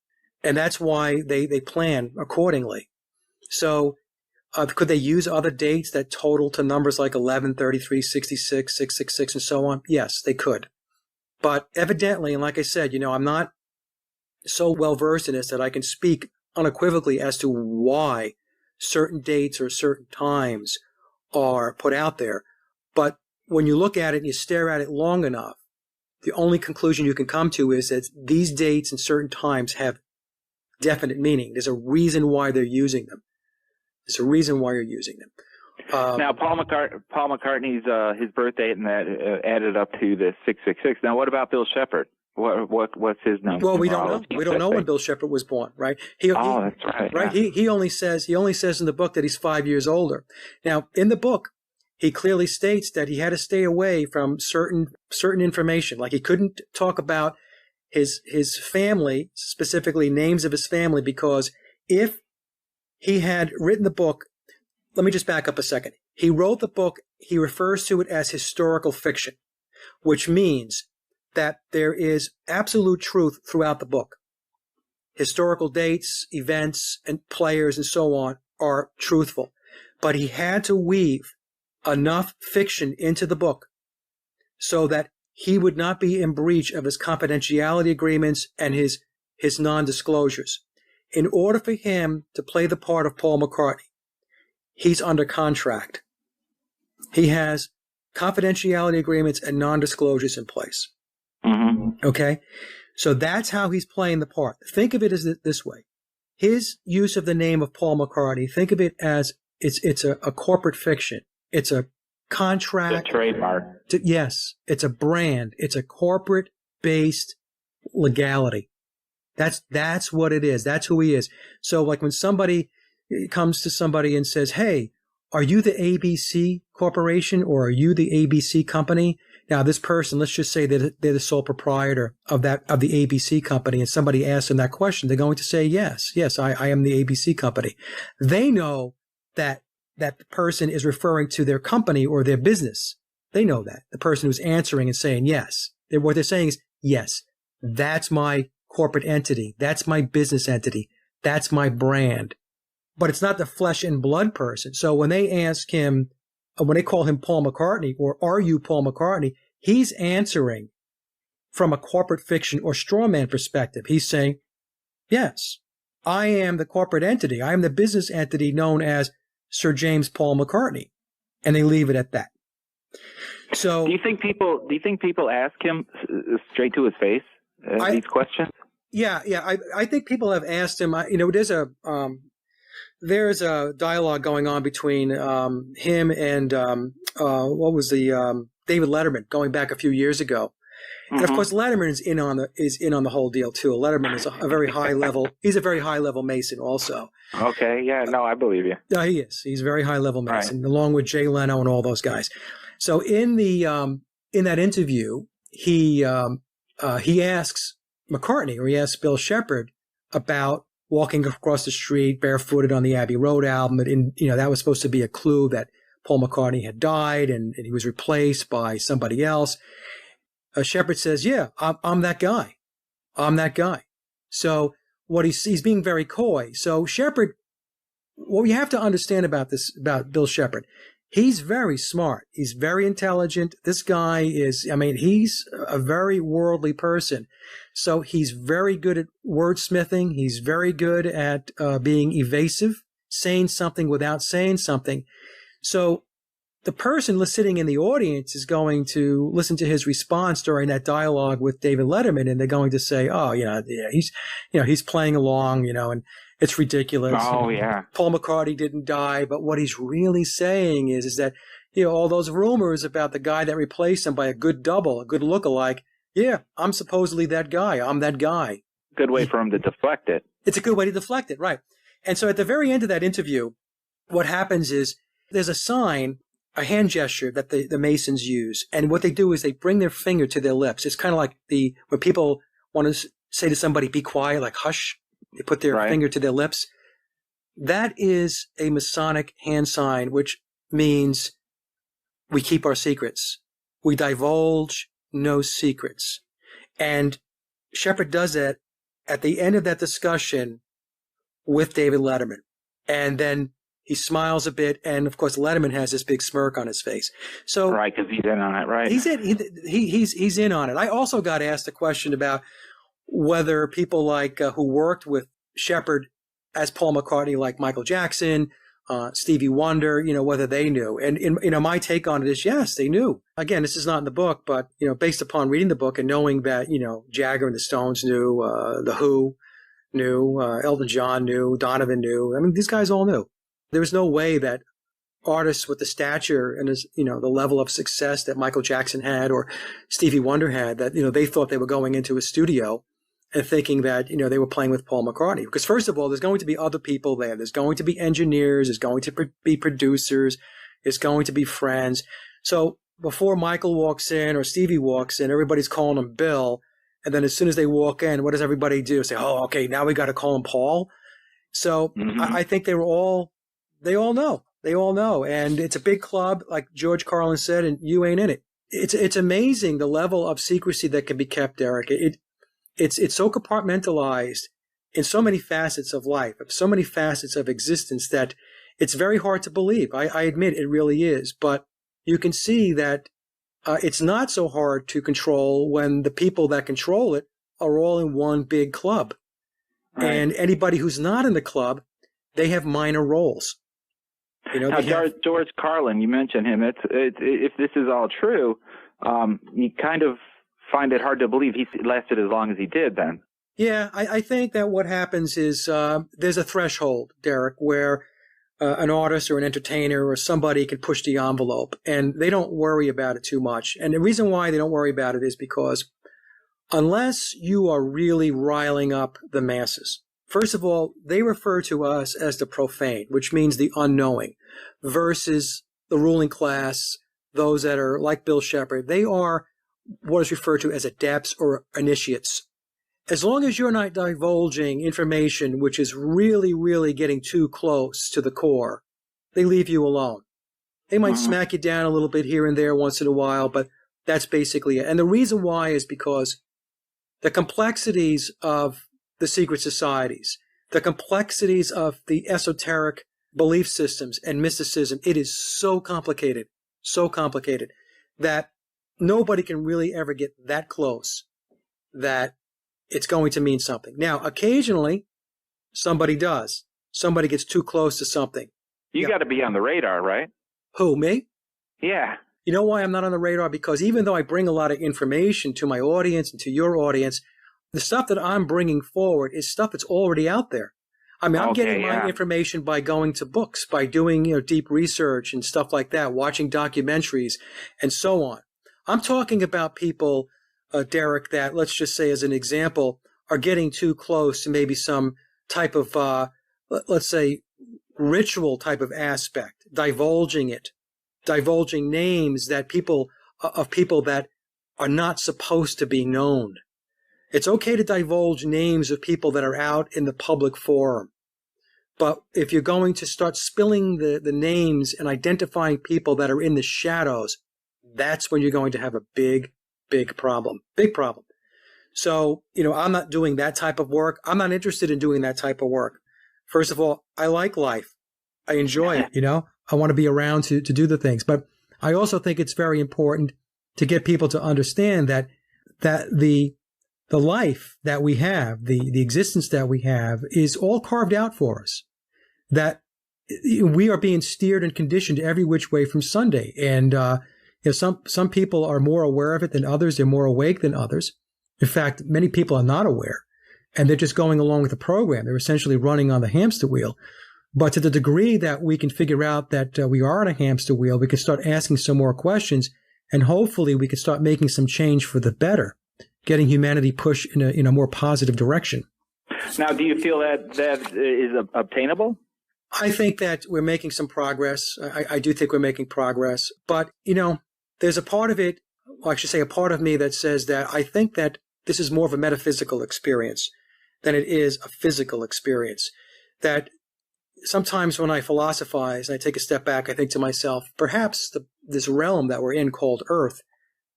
And that's why they plan accordingly. So could they use other dates that total to numbers like 11, 33, 66, 666, and so on? Yes, they could. But evidently, and like I said, I'm not so well versed in this that I can speak unequivocally as to why certain dates or certain times are put out there. But when you look at it and you stare at it long enough, the only conclusion you can come to is that these dates and certain times have definite meaning. There's a reason why they're using them. There's a reason why you're using them. Now, Paul McCartney's his birth date and that added up to the 666. Now, what about Bill Shepard? What's his number? Well, we don't know. We don't know when Bill Shepard was born, right? That's right. Right. Yeah. He only says in the book that he's 5 years older. Now, in the book, he clearly states that he had to stay away from certain information. Like he couldn't talk about his family, specifically names of his family, because if he had written the book, let me just back up a second. He wrote the book, he refers to it as historical fiction, which means that there is absolute truth throughout the book. Historical dates, events, and players and so on are truthful. But he had to weave enough fiction into the book so that he would not be in breach of his confidentiality agreements and his non-disclosures. In order for him to play the part of Paul McCartney, he's under contract. He has confidentiality agreements and non-disclosures in place. Mm-hmm. Okay? So that's how he's playing the part. Think of it as this way. His use of the name of Paul McCartney, think of it as it's a corporate fiction. It's a contract. It's a trademark. Yes. It's a brand. It's a corporate-based legality. That's what it is. That's who he is. So like when somebody comes to somebody and says, hey, are you the ABC corporation or are you the ABC company? Now, this person, let's just say that they're the sole proprietor of the ABC company, and somebody asks them that question, they're going to say, yes, I am the ABC company. They know that the person is referring to their company or their business. They know that. The person who's answering and saying yes. What they're saying is, yes, that's my corporate entity. That's my business entity. That's my brand. But it's not the flesh and blood person. So when they ask him, when they call him Paul McCartney, or are you Paul McCartney, he's answering from a corporate fiction or straw man perspective. He's saying, yes, I am the corporate entity. I am the business entity known as Sir James Paul McCartney. And they leave it at that. So do you think people ask him straight to his face these questions? Yeah. I think people have asked him, there's a dialogue going on between him and David Letterman going back a few years ago. Mm-hmm. And of course, Letterman is in on the whole deal too. Letterman is a very high level. He's a very high level Mason also. Okay. Yeah. No, I believe you. No, he is. He's a very high level Mason, right, along with Jay Leno and all those guys. So in that interview, he asks McCartney, or he asks Bill Shepard about walking across the street barefooted on the Abbey Road album. And that was supposed to be a clue that Paul McCartney had died and he was replaced by somebody else. Shepard says, yeah, I'm that guy. I'm that guy. So he's being very coy. So Shepard, what we have to understand about Bill Shepard, he's very smart. He's very intelligent. This guy he's a very worldly person. So he's very good at wordsmithing. He's very good at being evasive, saying something without saying something. So the person sitting in the audience is going to listen to his response during that dialogue with David Letterman, and they're going to say, "Oh, he's playing along, and it's ridiculous." Oh, yeah. Paul McCartney didn't die, but what he's really saying is that, all those rumors about the guy that replaced him by a good double, a good lookalike. Yeah, I'm supposedly that guy. I'm that guy. Good way for him to deflect it. It's a good way to deflect it, right? And so at the very end of that interview, what happens is there's a sign, a hand gesture that the Masons use. And what they do is they bring their finger to their lips. It's kind of like when people want to say to somebody, be quiet, like hush, they put their finger to their lips. That is a Masonic hand sign, which means we keep our secrets. We divulge no secrets. And Shepard does that at the end of that discussion with David Letterman. And then he smiles a bit, and of course Letterman has this big smirk on his face. So right, because he's in on it, right? He's in on it. I also got asked a question about whether people like who worked with Shepard as Paul McCartney, like Michael Jackson, Stevie Wonder, whether they knew. And my take on it is yes, they knew. Again, this is not in the book, but based upon reading the book and knowing that Jagger and the Stones knew, the Who knew, Elton John knew, Donovan knew. I mean, these guys all knew. There was no way that artists with the stature and the level of success that Michael Jackson had or Stevie Wonder had, that they thought they were going into a studio and thinking that they were playing with Paul McCartney. Because first of all, there's going to be other people there. There's going to be engineers. There's going to be producers. There's going to be friends. So before Michael walks in or Stevie walks in, everybody's calling him Bill. And then as soon as they walk in, what does everybody do? Say, oh, okay, now we got to call him Paul. So I think they all know. They all know. And it's a big club, like George Carlin said, and you ain't in it. It's amazing the level of secrecy that can be kept, Derek. It's so compartmentalized in so many facets of life, so many facets of existence, that it's very hard to believe. I admit it really is. But you can see that it's not so hard to control when the people that control it are all in one big club. Right. And anybody who's not in the club, they have minor roles. Now, George Carlin, you mentioned him. If this is all true, you kind of find it hard to believe he lasted as long as he did then. Yeah, I think that what happens is there's a threshold, Derek, where an artist or an entertainer or somebody can push the envelope, and they don't worry about it too much. And the reason why they don't worry about it is because unless you are really riling up the masses, first of all, they refer to us as the profane, which means the unknowing, versus the ruling class, those that are like Bill Shepard. They are what is referred to as adepts or initiates. As long as you're not divulging information which is really, really getting too close to the core, they leave you alone. They might smack you down a little bit here and there once in a while, but that's basically it. And the reason why is because the complexities of the secret societies, the complexities of the esoteric belief systems and mysticism, it is so complicated that nobody can really ever get that close that it's going to mean something. Now, occasionally, somebody does. Somebody gets too close to something. You got to be on the radar, right? Who, me? Yeah. You know why I'm not on the radar? Because even though I bring a lot of information to my audience and to your audience, the stuff that I'm bringing forward is stuff that's already out there. I mean, I'm getting my information by going to books, by doing deep research and stuff like that, watching documentaries and so on. I'm talking about people, Derek, that, let's just say as an example, are getting too close to maybe some type of, let's say, ritual type of aspect, divulging names that people that are not supposed to be known. It's okay to divulge names of people that are out in the public forum. But if you're going to start spilling the names and identifying people that are in the shadows, that's when you're going to have a big problem. Big problem. So, I'm not doing that type of work. I'm not interested in doing that type of work. First of all, I like life. I enjoy it, I want to be around to do the things. But I also think it's very important to get people to understand that the life that we have, the existence that we have is all carved out for us. That we are being steered and conditioned every which way from Sunday. And some people are more aware of it than others. They're more awake than others. In fact, many people are not aware, and they're just going along with the program. They're essentially running on the hamster wheel. But to the degree that we can figure out that we are on a hamster wheel, we can start asking some more questions, and hopefully we can start making some change for the better, getting humanity pushed in a more positive direction. Now, do you feel that is obtainable? I think that we're making some progress. I do think we're making progress. But, there's a part of it, or I should say a part of me that says that I think that this is more of a metaphysical experience than it is a physical experience. That sometimes when I philosophize and I take a step back, I think to myself, perhaps this realm that we're in called Earth,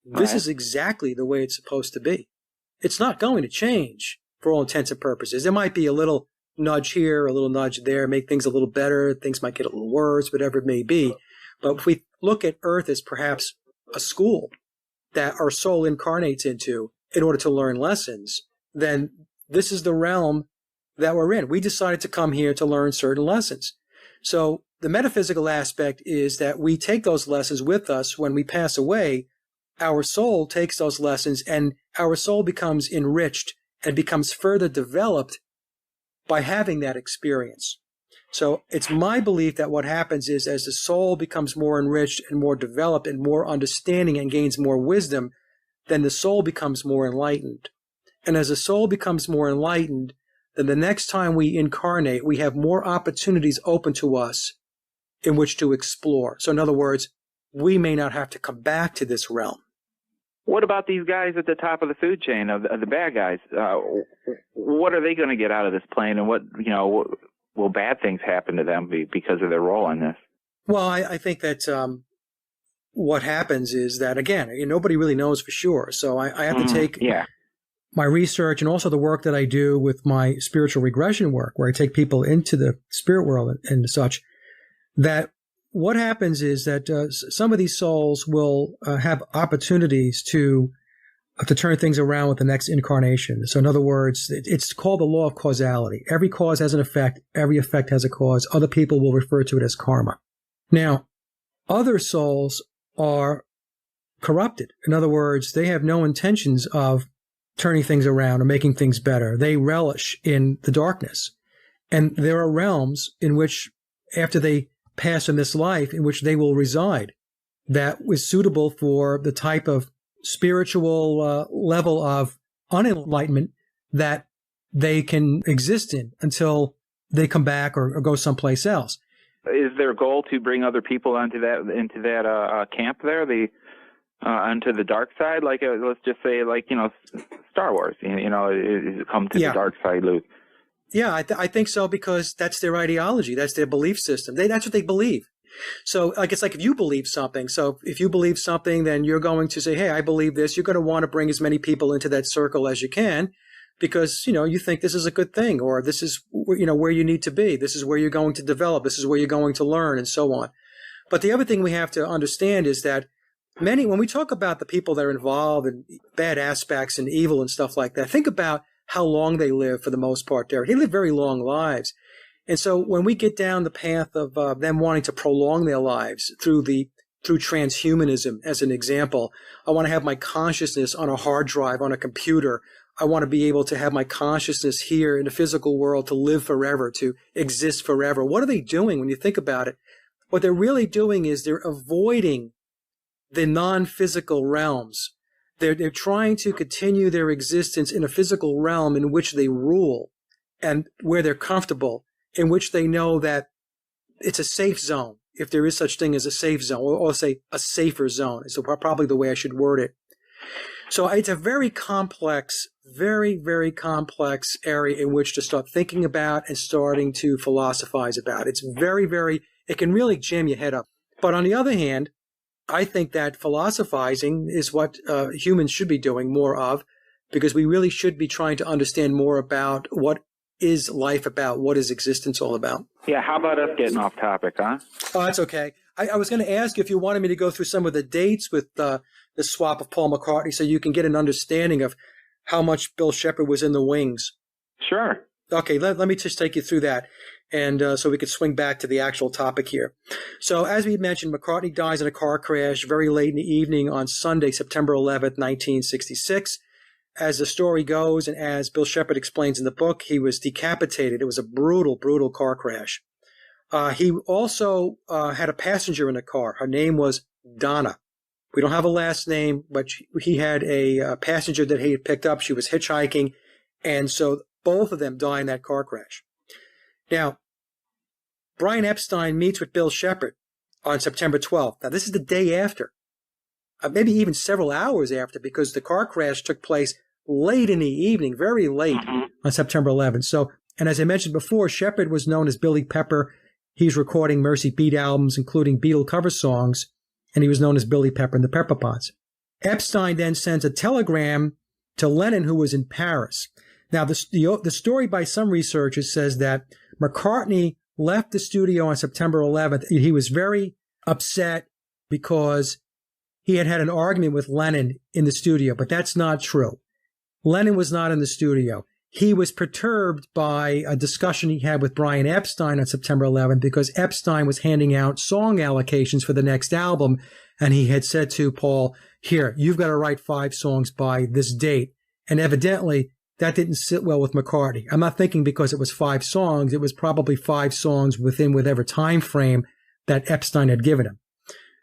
this is exactly the way it's supposed to be. It's not going to change for all intents and purposes. There might be a little nudge here, a little nudge there, make things a little better. Things might get a little worse, whatever it may be. But if we look at Earth as perhaps a school that our soul incarnates into in order to learn lessons, then this is the realm that we're in. We decided to come here to learn certain lessons. So the metaphysical aspect is that we take those lessons with us when we pass away. Our soul takes those lessons, and our soul becomes enriched and becomes further developed by having that experience. So it's my belief that what happens is as the soul becomes more enriched and more developed and more understanding and gains more wisdom, then the soul becomes more enlightened. And as the soul becomes more enlightened, then the next time we incarnate, we have more opportunities open to us in which to explore. So in other words, we may not have to come back to this realm. What about these guys at the top of the food chain of the bad guys? What are they going to get out of this plane, and what will bad things happen to them because of their role in this? Well, I think that what happens is that, again, nobody really knows for sure. So I have to take my research and also the work that I do with my spiritual regression work, where I take people into the spirit world and such, that what happens is that some of these souls will have opportunities to turn things around with the next incarnation. So in other words, it's called the law of causality. Every cause has an effect. Every effect has a cause. Other people will refer to it as karma. Now, other souls are corrupted. In other words, they have no intentions of turning things around or making things better. They relish in the darkness. And there are realms in which, after they pass in this life, in which they will reside, that was suitable for the type of spiritual level of unenlightenment that they can exist in until they come back or go someplace else. Is their goal to bring other people into that camp there, onto the dark side? Like, let's just say, Star Wars. Come to the dark side, Luke. Yeah, I think so, because that's their ideology. That's their belief system. That's what they believe. So, it's like if you believe something. So if you believe something, then you're going to say, hey, I believe this. You're going to want to bring as many people into that circle as you can because, you think this is a good thing, or this is, where you need to be. This is where you're going to develop. This is where you're going to learn, and so on. But the other thing we have to understand is that when we talk about the people that are involved in bad aspects and evil and stuff like that, think about how long they live for the most part, Derek. They live very long lives. And so when we get down the path of them wanting to prolong their lives through transhumanism, as an example, I want to have my consciousness on a hard drive, on a computer. I want to be able to have my consciousness here in the physical world to live forever, to exist forever. What are they doing when you think about it? What they're really doing is they're avoiding the non-physical realms. They're trying to continue their existence in a physical realm in which they rule and where they're comfortable, in which they know that it's a safe zone, if there is such thing as a safe zone, or say a safer zone, is probably the way I should word it. So it's a very complex, very, very complex area in which to start thinking about and starting to philosophize about. It's very, very, it can really jam your head up. But on the other hand, I think that philosophizing is what humans should be doing more of, because we really should be trying to understand more about what is life about, what is existence all about. Yeah, how about us getting off topic, huh? Oh, that's okay. I was going to ask you if you wanted me to go through some of the dates with the swap of Paul McCartney so you can get an understanding of how much Bill Shepard was in the Wings. Sure. Okay, let me just take you through that. And so we could swing back to the actual topic here. So as we mentioned, McCartney dies in a car crash very late in the evening on Sunday, September 11th, 1966. As the story goes, and as Bill Shepard explains in the book, he was decapitated. It was a brutal, brutal car crash. He also had a passenger in the car. Her name was Donna. We don't have a last name, but he had a passenger that he had picked up. She was hitchhiking, and so both of them die in that car crash. Now, Brian Epstein meets with Bill Shepard on September 12th. Now, this is the day after, maybe even several hours after, because the car crash took place late in the evening, very late on September 11th. So, and as I mentioned before, Shepard was known as Billy Pepper. He's recording Mercy Beat albums, including Beatle cover songs, and he was known as Billy Pepper and the Pepper Pots. Epstein then sends a telegram to Lennon, who was in Paris. Now, the story by some researchers says that McCartney left the studio on September 11th. He was very upset because he had an argument with Lennon in the studio, but that's not true. Lennon was not in the studio. He was perturbed by a discussion he had with Brian Epstein on September 11th because Epstein was handing out song allocations for the next album, and he had said to Paul, here, you've got to write 5 songs by this date. And evidently, that didn't sit well with McCartney. I'm not thinking because it was 5 songs. It was probably 5 songs within whatever time frame that Epstein had given him.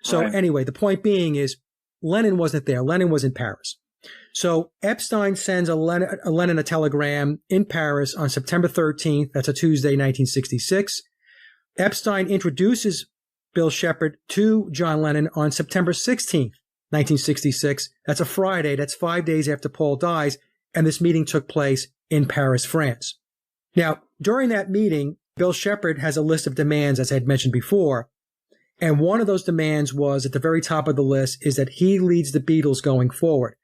So anyway, the point being is Lennon wasn't there. Lennon was in Paris. So Epstein sends Lennon a telegram in Paris on September 13th. That's a Tuesday, 1966. Epstein introduces Bill Shepard to John Lennon on September 16th, 1966. That's a Friday. That's 5 days after Paul dies. And this meeting took place in Paris, France. Now, during that meeting, Bill Shepard has a list of demands, as I had mentioned before. And one of those demands was, at the very top of the list, is that he leads the Beatles going forward.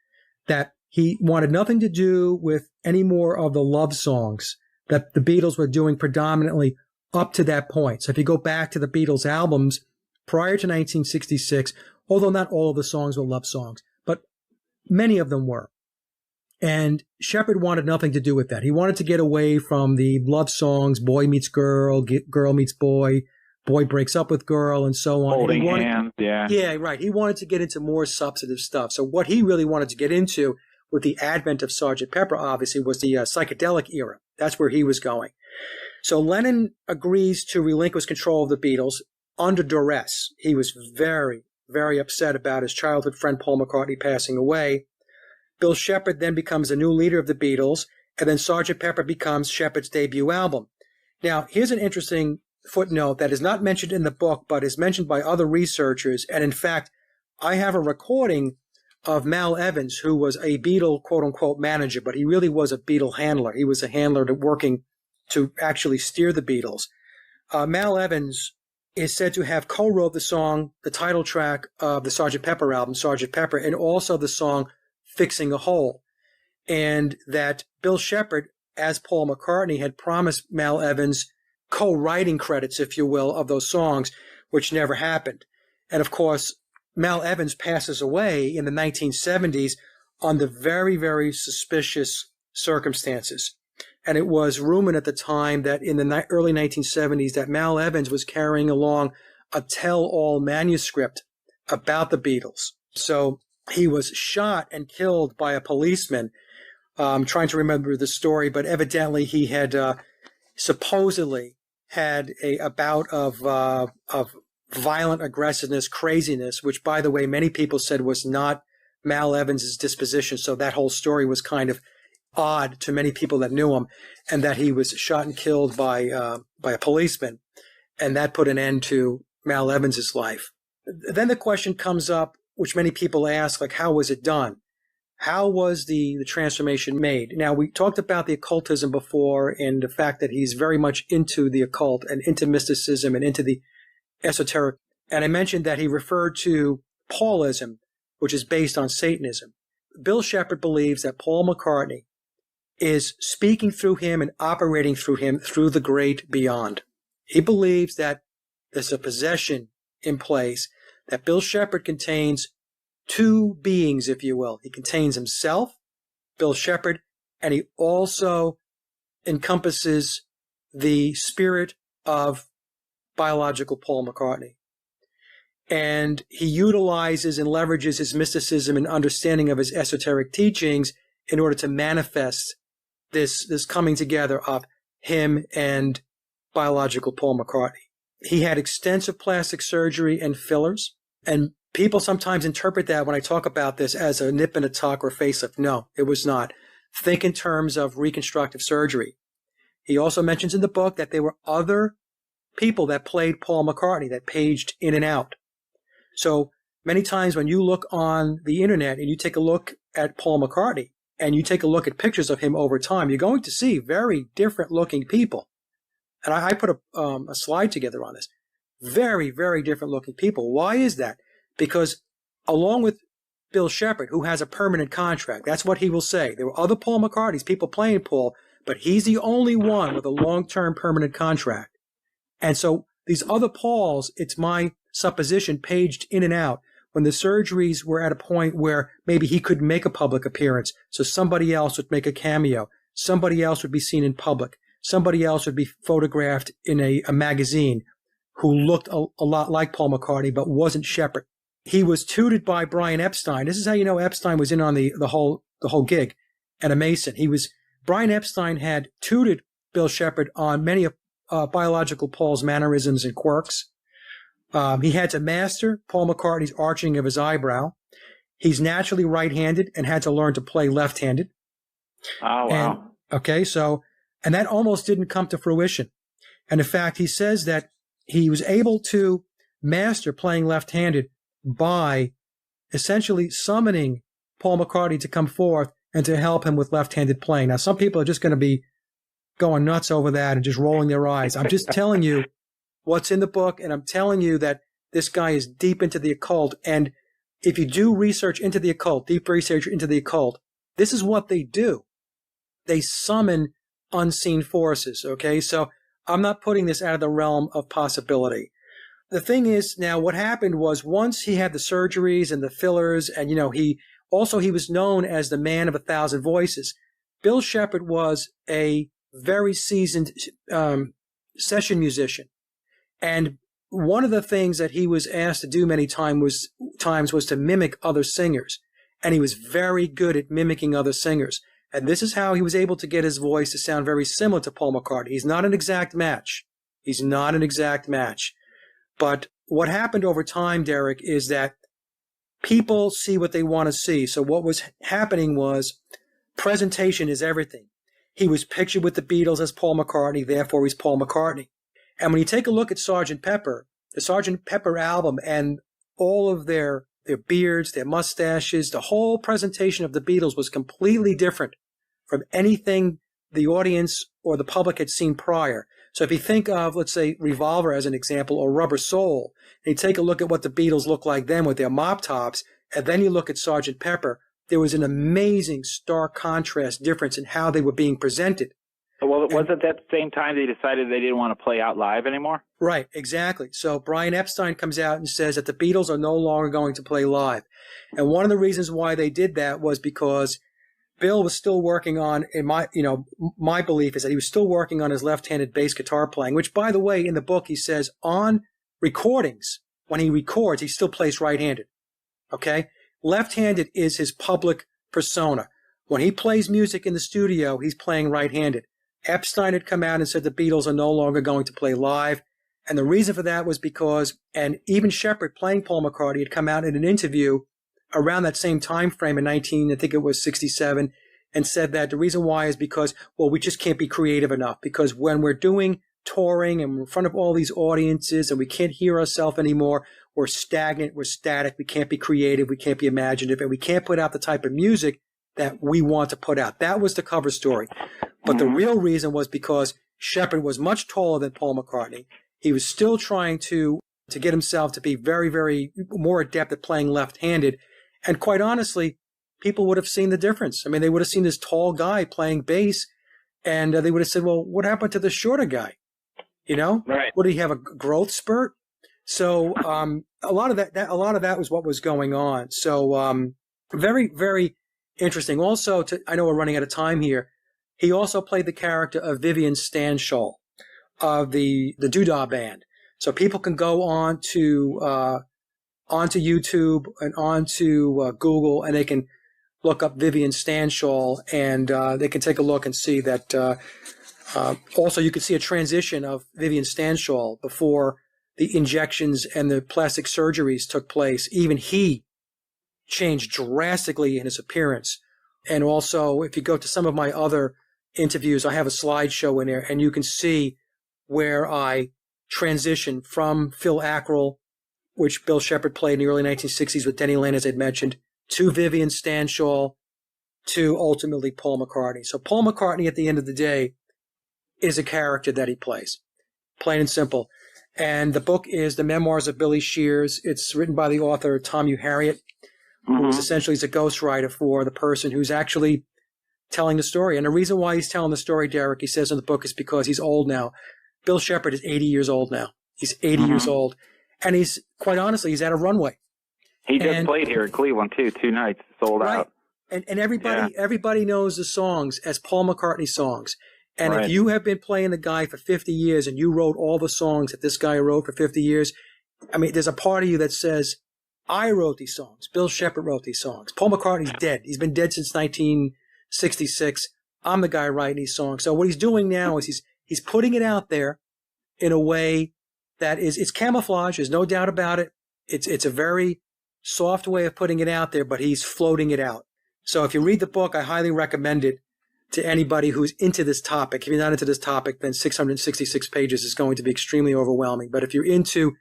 That he wanted nothing to do with any more of the love songs that the Beatles were doing predominantly up to that point. So if you go back to the Beatles albums prior to 1966, although not all of the songs were love songs, but many of them were. And Shepard wanted nothing to do with that. He wanted to get away from the love songs, boy meets girl, girl meets boy, boy breaks up with girl, and so on. Holding hands, yeah. Yeah, right. He wanted to get into more substantive stuff. So what he really wanted to get into with the advent of Sgt. Pepper, obviously, was the psychedelic era. That's where he was going. So Lennon agrees to relinquish control of the Beatles under duress. He was very, very upset about his childhood friend Paul McCartney passing away. Bill Shepard then becomes the new leader of the Beatles, and then Sgt. Pepper becomes Shepard's debut album. Now, here's an interesting footnote that is not mentioned in the book, but is mentioned by other researchers. And in fact, I have a recording of Mal Evans, who was a Beatle quote-unquote manager, but he really was a Beatle handler. He was a handler working to actually steer the Beatles. Mal Evans is said to have co-wrote the song, the title track of the Sgt. Pepper album, Sgt. Pepper, and also the song Fixing a Hole. And that Bill Shepard, as Paul McCartney, had promised Mal Evans co-writing credits, if you will, of those songs, which never happened. And of course, Mal Evans passes away in the 1970s under very, very suspicious circumstances. And it was rumored at the time that in the early 1970s that Mal Evans was carrying along a tell-all manuscript about the Beatles. So he was shot and killed by a policeman. I'm trying to remember the story, but evidently he had supposedly had a bout of violent aggressiveness, craziness, which, by the way, many people said was not Mal Evans's disposition. So that whole story was kind of odd to many people that knew him, and that he was shot and killed by a policeman, and that put an end to Mal Evans's life. Then the question comes up, which many people ask, like, how was it done? How was the transformation made? Now, we talked about the occultism before and the fact that he's very much into the occult and into mysticism and into the esoteric. And I mentioned that he referred to Paulism, which is based on Satanism. Bill Shepard believes that Paul McCartney is speaking through him and operating through him through the great beyond. He believes that there's a possession in place, that Bill Shepard contains two beings, if you will. He contains himself, Bill Shepard, and he also encompasses the spirit of biological Paul McCartney. And he utilizes and leverages his mysticism and understanding of his esoteric teachings in order to manifest this coming together of him and biological Paul McCartney. He had extensive plastic surgery and fillers, and people sometimes interpret that when I talk about this as a nip and a tuck or facelift. No, it was not. Think in terms of reconstructive surgery. He also mentions in the book that there were other people that played Paul McCartney that paged in and out. So many times when you look on the internet and you take a look at Paul McCartney and you take a look at pictures of him over time, you're going to see very different looking people. And I put a slide together on this. Very, very different looking people. Why is that? Because along with Bill Shepherd, who has a permanent contract, that's what he will say. There were other Paul McCartneys, people playing Paul, but he's the only one with a long-term permanent contract. And so these other Pauls, it's my supposition, paged in and out when the surgeries were at a point where maybe he could make a public appearance. So somebody else would make a cameo. Somebody else would be seen in public. Somebody else would be photographed in a magazine who looked a lot like Paul McCartney but wasn't Shepherd. He was tutored by Brian Epstein. This is how you know Epstein was in on the whole gig, and a Mason. Brian Epstein had tutored Bill Shepherd on many of biological Paul's mannerisms and quirks. He had to master Paul McCartney's arching of his eyebrow. He's naturally right-handed and had to learn to play left-handed. Oh, wow. And that almost didn't come to fruition. And in fact, he says that he was able to master playing left-handed by essentially summoning Paul McCartney to come forth and to help him with left-handed playing. Now, some people are just going to be going nuts over that and just rolling their eyes. I'm just telling you what's in the book, and I'm telling you that this guy is deep into the occult. And if you do research into the occult, deep research into the occult, this is what they do. They summon unseen forces, okay? So I'm not putting this out of the realm of possibility. The thing is, now what happened was once he had the surgeries and the fillers, and, he was known as the man of 1,000 voices. Bill Shepherd was a very seasoned session musician. And one of the things that he was asked to do many times was to mimic other singers. And he was very good at mimicking other singers. And this is how he was able to get his voice to sound very similar to Paul McCartney. He's not an exact match. But what happened over time, Derek, is that people see what they want to see. So what was happening was presentation is everything. He was pictured with the Beatles as Paul McCartney, therefore he's Paul McCartney. And when you take a look at Sgt. Pepper, the Sgt. Pepper album, and all of their beards, their mustaches, the whole presentation of the Beatles was completely different from anything the audience or the public had seen prior. So if you think of, let's say, Revolver as an example, or Rubber Soul, and you take a look at what the Beatles looked like then with their mop tops, and then you look at Sgt. Pepper, there was an amazing stark contrast difference in how they were being presented. Well, was it that same time they decided they didn't want to play out live anymore? Right, exactly. So Brian Epstein comes out and says that the Beatles are no longer going to play live. And one of the reasons why they did that was because Bill was still working on, my belief is that he was still working on his left-handed bass guitar playing, which, by the way, in the book, he says on recordings, when he records, he still plays right-handed. Okay? Left-handed is his public persona. When he plays music in the studio, he's playing right-handed. Epstein had come out and said the Beatles are no longer going to play live. And the reason for that was because, and even Shepherd playing Paul McCartney had come out in an interview around that same time frame in 1967, and said that the reason why is because, well, we just can't be creative enough, because when we're doing touring and we're in front of all these audiences and we can't hear ourselves anymore, we're stagnant, we're static, we can't be creative, we can't be imaginative, and we can't put out the type of music that we want to put out. That was the cover story. But the real reason was because Shepherd was much taller than Paul McCartney. He was still trying to get himself to be very, very more adept at playing left-handed. And quite honestly, people would have seen the difference. I mean, they would have seen this tall guy playing bass, and they would have said, well, what happened to the shorter guy? Right. Would he have a growth spurt? So a lot of that was what was going on. So very, very interesting. Also, I know we're running out of time here. He also played the character of Vivian Stanshall. of the Doodah Band. So people can go onto YouTube and onto Google, and they can look up Vivian Stanshall, and they can take a look and see that. Also, you can see a transition of Vivian Stanshall before the injections and the plastic surgeries took place. Even he changed drastically in his appearance. And also, if you go to some of my other interviews, I have a slideshow in there, and you can see where I transitioned from Phil Ackrell, which Bill Shepherd played in the early 1960s with Denny Laine, as I'd mentioned, to Vivian Stanshall, to ultimately Paul McCartney. So Paul McCartney, at the end of the day, is a character that he plays, plain and simple. And the book is The Memoirs of Billy Shears. It's written by the author Tom U. Harriet, who is essentially a ghostwriter for the person who's actually telling the story. And the reason why he's telling the story, Derek, he says in the book, is because he's old now. Bill Shepherd is 80 years old now. He's 80 years old. And he's, quite honestly, he's at a runway. He just played here in Cleveland, too, 2 nights, sold out. And everybody knows the songs as Paul McCartney songs. And if you have been playing the guy for 50 years and you wrote all the songs that this guy wrote for 50 years, I mean, there's a part of you that says, I wrote these songs. Bill Shepherd wrote these songs. Paul McCartney's dead. He's been dead since 1966. I'm the guy writing these songs. So what he's doing now is he's putting it out there in a way that it's camouflage. There's no doubt about it. It's a very soft way of putting it out there, but he's floating it out. So if you read the book, I highly recommend it to anybody who's into this topic. If you're not into this topic, then 666 pages is going to be extremely overwhelming. But if you're into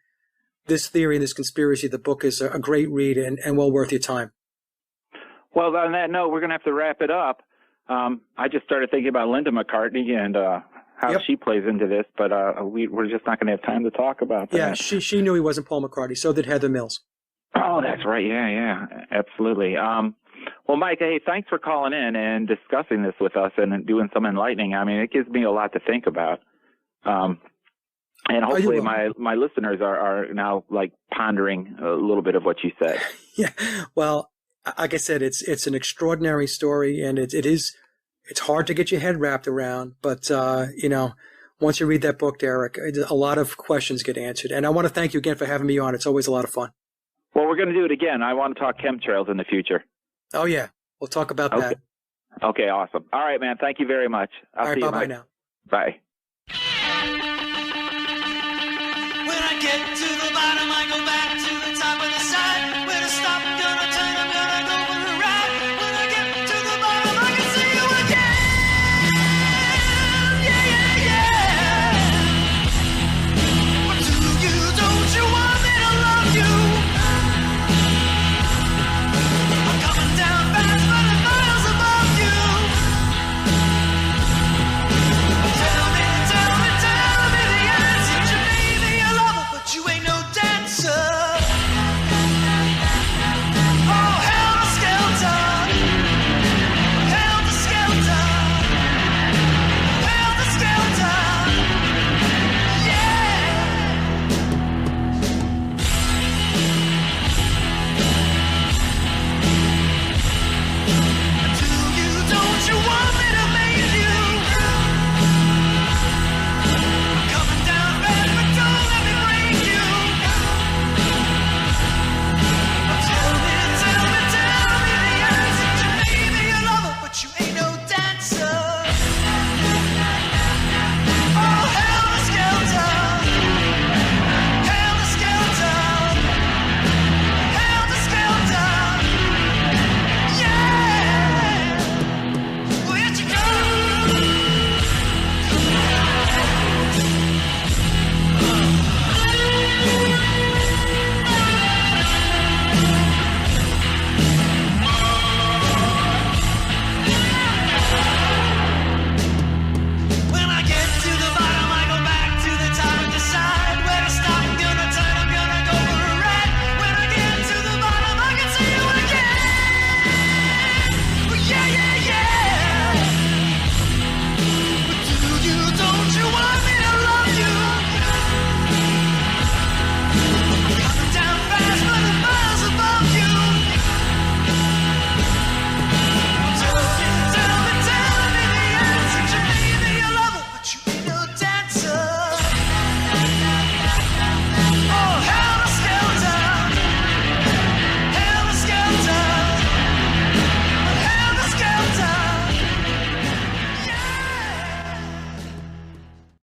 this theory and this conspiracy, the book is a great read and well worth your time. Well, on that note, we're going to have to wrap it up. I just started thinking about Linda McCartney and how she plays into this, but we're just not going to have time to talk about that. Yeah, she knew he wasn't Paul McCartney. So did Heather Mills. Oh, that's right. Yeah, absolutely. Well, Mike, hey, thanks for calling in and discussing this with us and doing some enlightening. I mean, it gives me a lot to think about. And hopefully my listeners are now like pondering a little bit of what you said. Yeah. Well, like I said, it's an extraordinary story, and it's hard to get your head wrapped around. But, once you read that book, Derek, a lot of questions get answered. And I want to thank you again for having me on. It's always a lot of fun. Well, we're going to do it again. I want to talk chemtrails in the future. Oh, yeah. We'll talk about that. Okay, awesome. All right, man. Thank you very much. I'll see you, bye-bye now. Bye. When I get to